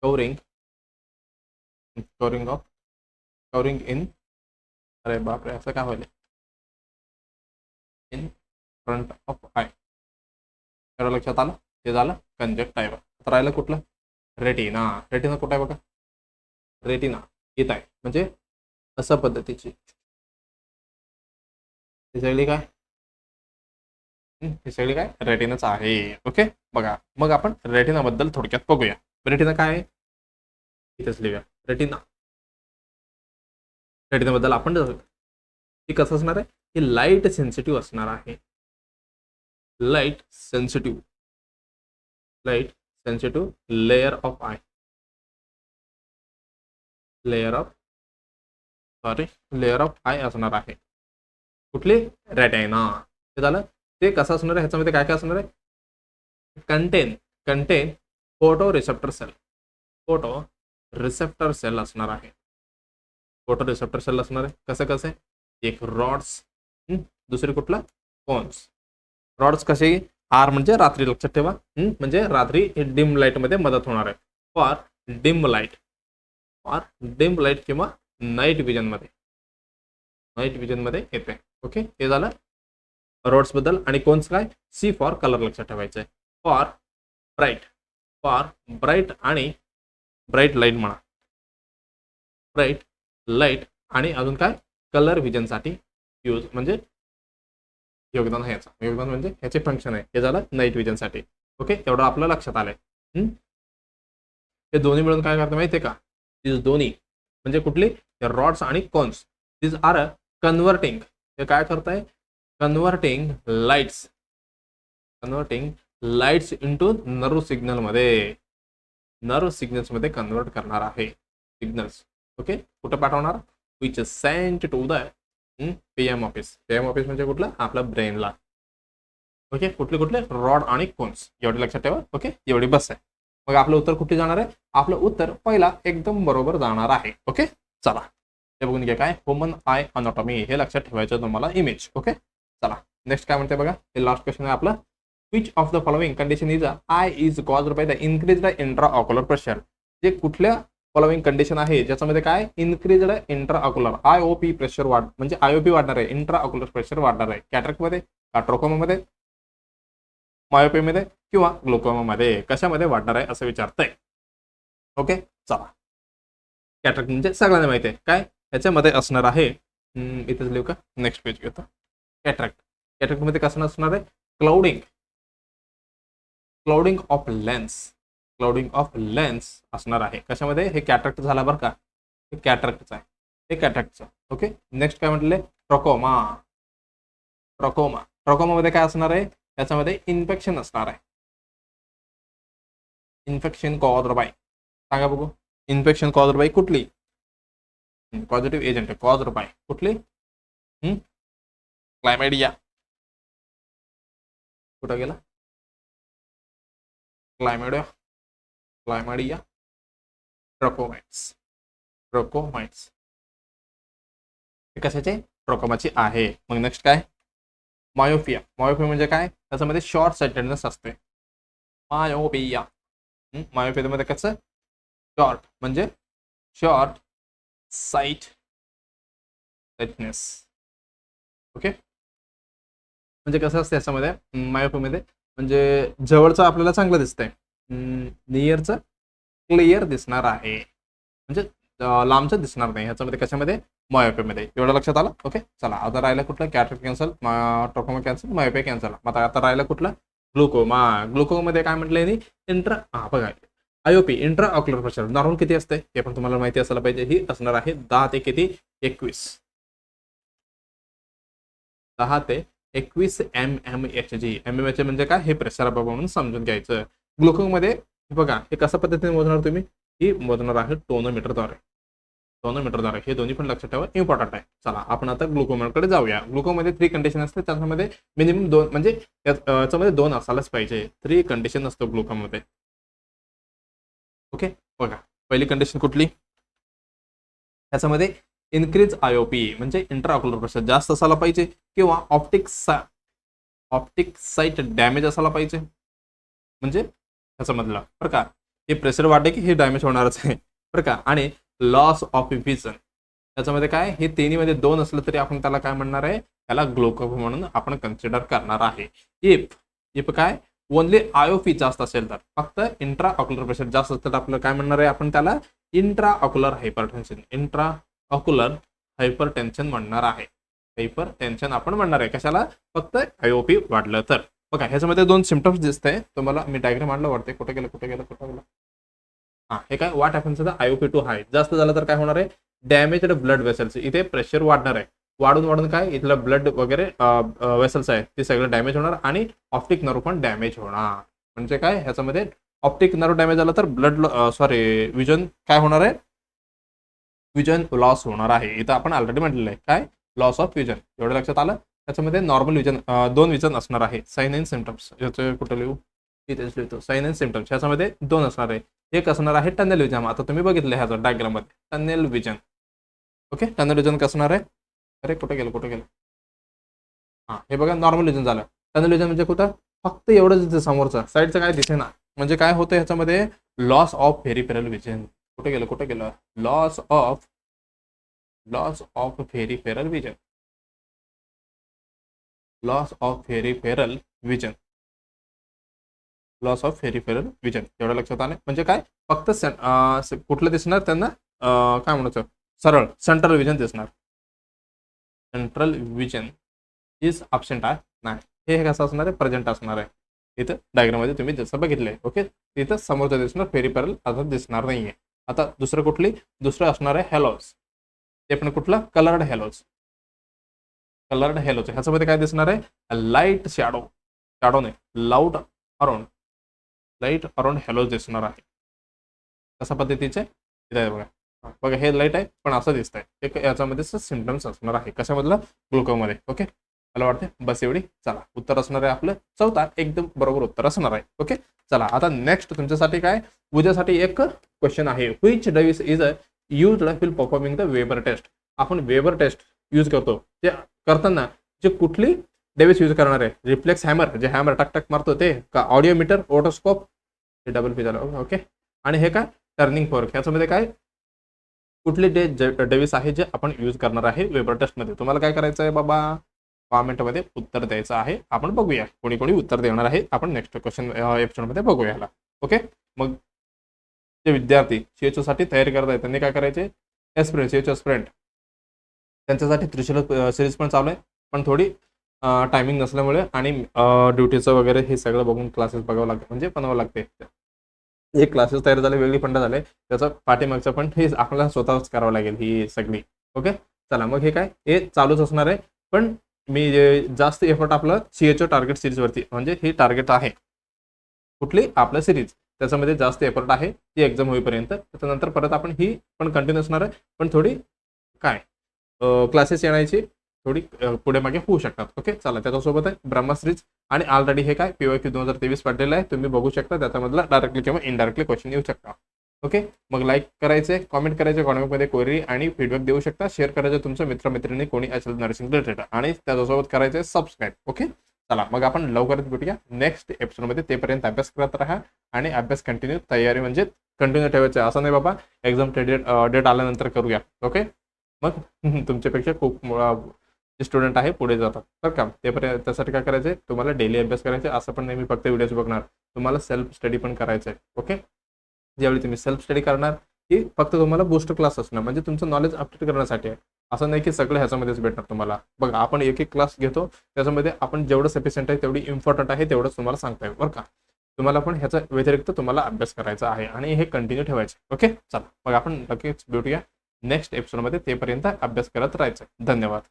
covering in, अरे बापरे असं काय होईल, इन फ्रंट ऑफ आय. एवढं लक्षात आलं, ते झालं कंजक्टायवा. आता राहिलं कुठलं, रेटिना. रेटिना कुठं आहे बघा, रेटिना येत आहे म्हणजे अशा पद्धतीची ही सगळी काय, ही सगळी काय रेटिनाच आहे. ओके, बघा मग आपण रेटिना बद्दल थोडक्यात बघूया. रेटिना काय आहे इथेच लिहूया. रेटिना, रेटिना बद्दल आपण ही कसं असणार आहे, ही लाईट सेन्सिटिव्ह असणार आहे. Light sensitive layer of I, layer of I असणार आहे. कुठली, रेटिना. ते झालं. ते कसं असणार आहे, ह्याच्यामध्ये काय काय असणार आहे, कंटेन फोटो रिसेप्टर सेल असणार आहे. फोटो रिसेप्टर सेल असणार आहे. कसं एक रॉड्स, दुसरी कुठला कोन्स. रॉड्स कसे, आर म्हणजे रात्री, लक्षात ठेवा, म्हणजे रात्री डिम लाईट मध्ये मदत होणार आहे. फॉर डिम लाईट किंवा नाईट विजन मध्ये येते. ओके, हे झालं रॉड्स बद्दल. आणि कोन्स काय, सी फॉर कलर लक्षात ठेवायचं आहे. फॉर ब्राईट आणि ब्राईट लाईट म्हणा, ब्राईट लाईट आणि अजून काय, कलर विजन साठी यूज, म्हणजे योगदान म्हणजे ह्याचे फंक्शन आहे. हे झालं नाईट विजन साठी. ओके, एवढं आपलं लक्षात आलंय. हे दोन्ही मिळून काय करतं माहितीये का, दिस दोन्ही म्हणजे कुठली, रॉड्स आणि कोन्स, दिस आर कन्व्हर्टिंग. हे काय करताय, converting lights into nerve signals मध्ये कन्वर्ट करणार आहे. सिग्नल्स ओके, कुठं पाठवणार, which sent to the PM office. PM office म्हणजे कुठलं, आपल्या ब्रेनला. ओके, कुठले रॉड आणि कोन्स, एवढे लक्षात ठेवा. ओके, एवढी बस आहे. मग आपलं उत्तर कुठे जाणार आहे, आपलं उत्तर पहिला एकदम बरोबर जाणार आहे. ओके, चला हे बघून घ्या, काय ह्युमन आय अनॉटॉमी, हे लक्षात ठेवायचं तुम्हाला, इमेज. ओके, चला नेक्स्ट काय म्हणते बघा, हे लास्ट क्वेश्चन आहे आपला. Which of the following condition is I is caused by the increase the intraocular pressure. जे कुठल्या फॉलोइंग कंडिशन आहे ज्याच्यामध्ये काय, इन्क्रीज्ड इंट्राऑक्युलर आयओपी प्रेशर म्हणजे आयओपी वाढणार आहे, इंट्राऑक्युलर प्रेशर वाढणार आहे. कॅटरॅक्ट मध्ये, ट्रोकोमा मध्ये, मायोपी मध्ये किंवा ग्लुकोमा मध्ये, कशामध्ये वाढणार आहे असं विचारतंय. ओके, चला कॅटरॅक्ट म्हणजे सगळ्यांना माहिती आहे काय, ह्याच्यामध्ये असणार आहे, इथेच लिहू का, नेक्स्ट पेज घेतो. कॅटरॅक्ट मध्ये कसं असणार आहे, क्लाउडिंग ऑफ लेन्स असणार आहे. कशामध्ये, हे कॅटरॅक्ट झाला बरं का, हे कॅटरॅक्टचं. ओके, नेक्स्ट काय म्हटले, ट्रोकोमा मध्ये काय असणार आहे, त्याच्यामध्ये इन्फेक्शन असणार आहे. इन्फेक्शन कॉज्ड बाय, सांगा बघू, इन्फेक्शन कॉज्ड बाय कुठली, पॉझिटिव्ह एजंट कॉज्ड बाय कुठली, क्लायमॅडिया. कुठं गेला, क्लायमॅडिया, ट्रोकोमाइट्स. हे कशाचे, ट्रोकोमाची आहे. मग नेक्स्ट काय, मायोपिया म्हणजे काय, त्याच्यामध्ये शॉर्ट साइटेडनेस असते. मायोपियामध्ये कसं, शॉर्ट साइटनेस. ओके, म्हणजे कसं असतं याच्यामध्ये, मायोपियामध्ये म्हणजे जवळचं आपल्याला चांगलं दिसतंय, नियरचं क्लिअर दिसणार आहे, म्हणजे लांबचं दिसणार नाही. ह्याच्यामध्ये कशामध्ये, मायोपियामध्ये. एवढं लक्षात आलं. ओके, चला आता राहिलं कुठलं, cataract cancel, trachoma cancel, myopia cancel. आता राहिलं कुठलं, ग्लुकोमध्ये काय म्हटलंय, बघा आयओपी इंट्रा ऑक्युलर प्रेशर नॉर्मल किती असते हे पण तुम्हाला माहिती असायला पाहिजे. ही असणार आहे 10 ते किती 21 10 ते 21 mmHg. mmHg म्हणजे काय, हे प्रेशर म्हणून समजून घ्यायचं. ग्लुकोमध्ये बघा हे कशा पद्धतीने मोजणार तुम्ही, ही मोजणार आहे टोनोमीटरद्वारे. हे दोन्ही पण लक्षात ठेवा, इम्पॉर्टंट आहे. चला आपण आता ग्लुकोमीटरकडे जाऊया. ग्लुकोमध्ये 3 कंडिशन असते, त्याच्यामध्ये मिनिमम 2 म्हणजे याच्यामध्ये 2 असायलाच पाहिजे. 3 कंडिशन असतो ग्लुकोमध्ये. ओके, बघा पहिली कंडिशन कुठली, ह्याच्यामध्ये इन्क्रीज आयओपी म्हणजे इंट्राऑक्युलर प्रेशर जास्त असायला पाहिजे किंवा ऑप्टिक साइट डॅमेज असायला पाहिजे, म्हणजे ह्याच्यामधलं बरं का, हे प्रेशर वाढले की हे डॅमेज होणारच आहे बरं का. आणि लॉस ऑफ विजन, त्याच्यामध्ये काय हे तिन्हीमध्ये 2 असलं तरी आपण त्याला काय म्हणणार आहे, त्याला ग्लोकोमा म्हणून आपण कन्सिडर करणार आहे. इफ काय ओनली आयओपी जास्त असेल तर, फक्त इंट्रा ऑक्युलर प्रेशर जास्त असेल तर आपलं काय म्हणणार आहे, आपण त्याला इंट्रा ऑक्युलर हायपरटेन्शन म्हणणार आहे. हायपरटेन्शन आपण म्हणणार आहे कशाला, फक्त आयओपी वाढलं तर. बघा ह्याच्यामध्ये 2 सिम्पटम्स दिसतंय तुम्हाला, मी डायग्राम आणलं वाटते, कुठे गेलं. हा, हे काय व्हॉट हॅपन्स आयओपी टू हाय जास्त झालं तर काय होणार आहे, डॅमेज्ड ब्लड वेसल्स, इथे प्रेशर वाढणार आहे, वाढून काय इथलं ब्लड वगैरे वेसल्स आहे ते सगळं डॅमेज होणार आणि ऑप्टिक नर्व पण डॅमेज होणार. म्हणजे काय ह्याच्यामध्ये ऑप्टिक नर्व डॅमेज झाला तर विजन काय होणार आहे, विजन लॉस होणार आहे. इथं आपण ऑलरेडी म्हटलेलं आहे काय, लॉस ऑफ विजन, एवढं लक्षात आलं. त्याच्यामध्ये नॉर्मल विजन 2 विजन असणार आहे. साइन अँड सिम्पटम्स याचं कुठं लिहू, इथेच लिहितो. साइन अँड सिम्पटम्स ह्याच्यामध्ये 2 असणार आहे. एक असणार आहे टनेल विजन, आता तुम्ही बघितलं ह्याचा डायग्राम मध्ये tunnel vision. Okay, tunnel vision कसं असणार आहे, अरे कुठे गेलं. हा, हे बघा नॉर्मल विजन झालं. टनेल विजन म्हणजे कुठं, फक्त एवढंच दिसतं समोरचं, साईडचं काय दिसे ना. म्हणजे काय होतं ह्याच्यामध्ये, लॉस ऑफ पेरिफेरल विजन. कुठे गेलं, loss of peripheral vision, loss of peripheral vision, loss of peripheral vision, एवढं लक्षात आलं. म्हणजे काय, फक्त कुठलं दिसणार त्यांना, काय म्हणायचं, सरळ सेंट्रल विजन दिसणार. सेंट्रल विजन इज अब्सेंट आहे, नाही, हे कसं असणार आहे, प्रेझेंट असणार आहे. इथं डायग्राम मध्ये तुम्ही जसं बघितलंय. ओके, तिथं समोरचं दिसणार, पेरिफेरल आता दिसणार नाहीये. आता दुसरं असणार आहे हॅलोज, ते पण कुठलं, कलर्ड हॅलोज. ह्याच्यामध्ये काय दिसणार आहे, लाईट शॅडो नाही, लाईट अराउंड हॅलोज दिसणार आहे. कशा पद्धतीचे, इथे बघा हे लाईट आहे पण असं दिसतंय, एक याच्यामध्ये सिम्पटम्स असणार आहे. कशामधलं, ग्लुकोमध्ये. ओके, मला वाटते बस एवढी. चला, उत्तर असणार आहे आपलं चौथा, एकदम बरोबर उत्तर असणार आहे. ओके, चला आता नेक्स्ट तुमच्यासाठी काय, उद्यासाठी एक क्वेश्चन आहे. Which device is used for performing the Weber test. आपण वेबर टेस्ट यूज करतो, ते करताना जे कुठली डिव्हाइस यूज करणार आहे, रिफ्लेक्स हॅमर, जे हॅमर टक टक मारतो ते, का ऑडिओमीटर, ओटोस्कोप, हे डबल पी झालं. ओके, आणि हे काय, टर्निंग फोर्क. ह्याच्यामध्ये काय, कुठले डिव्हाइस आहे जे आपण यूज करणार आहे वेबर टेस्टमध्ये. तुम्हाला काय करायचं आहे बाबा, कॉमेंटमध्ये उत्तर द्यायचं आहे. आपण बघूया कोणी उत्तर देणार आहे, आपण नेक्स्ट क्वेश्चन एपिसोडमध्ये बघूया ह्याला. ओके, मग जे विद्यार्थी CHO साठी तयारी करत आहेत त्यांनी काय करायचे, CHO एस्पिरंट त्यांच्यासाठी त्रिशूल सिरीज पण चालू आहे, पण थोडी टायमिंग नसल्यामुळे आणि ड्युटीचं वगैरे हे सगळं बघून क्लासेस बघावं लागतं, म्हणजे बनवावं लागते. हे क्लासेस तयार झाले, वेगळी फंड झाले, त्याचं पाठीमागचं पण हे आपल्याला स्वतःच करावं लागेल ही सगळी. ओके, चला मग हे काय, हे चालूच असणार आहे. पण मी जास्त एफर्ट आपलं CHO टार्गेट सिरीजवरती, म्हणजे ही टार्गेट आहे कुठली, आपलं सिरीज, त्याच्यामध्ये जास्त एफर्ट आहे ती एक्झाम होईपर्यंत. त्याच्यानंतर परत आपण ही पण कंटिन्यू असणार आहे, पण थोडी काय क्लासेस येण्याची थोडी पुढे मागे होऊ शकतात. ओके, चला, त्याच्यासोबत आहे ब्रह्मा सिरीज, आणि ऑलरेडी हे काय PYQ 2023 पडलेलं आहे, तुम्ही बघू शकता. त्याच्यामधला डायरेक्टली किंवा इनडायरेक्टली क्वेश्चन येऊ शकता. ओके, मग लाईक करायचे, कॉमेंट करायचे, कॉमेंटमध्ये क्वेरी आणि फीडबॅक देऊ शकता. शेअर करायचं तुमच्या मित्रमैत्रिणी कोणी असेल नर्सिंग रिलेटेड, आणि त्याच्यासोबत करायचे सबस्क्राईब. ओके, चला मग आपण लवकरच भेटूया नेक्स्ट एपिसोडमध्ये. तेपर्यंत अभ्यास करत राहा आणि अभ्यास कंटिन्यू, तयारी म्हणजे कंटिन्यू ठेवायचं, असं नाही बाबा एक्झाम डेट आल्यानंतर करूया. ओके, मग तुमच्यापेक्षा खूप स्टुडंट आहे पुढे जातात तर का, तेपर्यंत त्यासाठी काय करायचं, तुम्हाला डेली अभ्यास करायचे, असं पण नाही मी फक्त व्हिडिओज बघणार, तुम्हाला सेल्फ स्टडी पण करायचं आहे. ओके, ज्यावेळी तुम्ही सेल्फ स्टडी करणार की फक्त तुम्हाला बूस्ट क्लास असणार, म्हणजे तुमचं नॉलेज अपडेट करण्यासाठी आहे, असं नाही की सगळं ह्याच्यामध्येच भेटणार तुम्हाला. बघा आपण एक क्लास घेतो, त्याच्यामध्ये आपण जेवढं सफिशियंट आहे, तेवढी इम्पॉर्टंट आहे, तेवढंच तुम्हाला सांगता येईल बरं का. तुम्हाला पण ह्याच्या व्यतिरिक्त तुम्हाला अभ्यास करायचा आहे आणि हे कंटिन्यू ठेवायचं. ओके, चला मग आपण लगेच भेटूया नेक्स्ट एपिसोडमध्ये, तेपर्यंत अभ्यास करत राहायचं. धन्यवाद.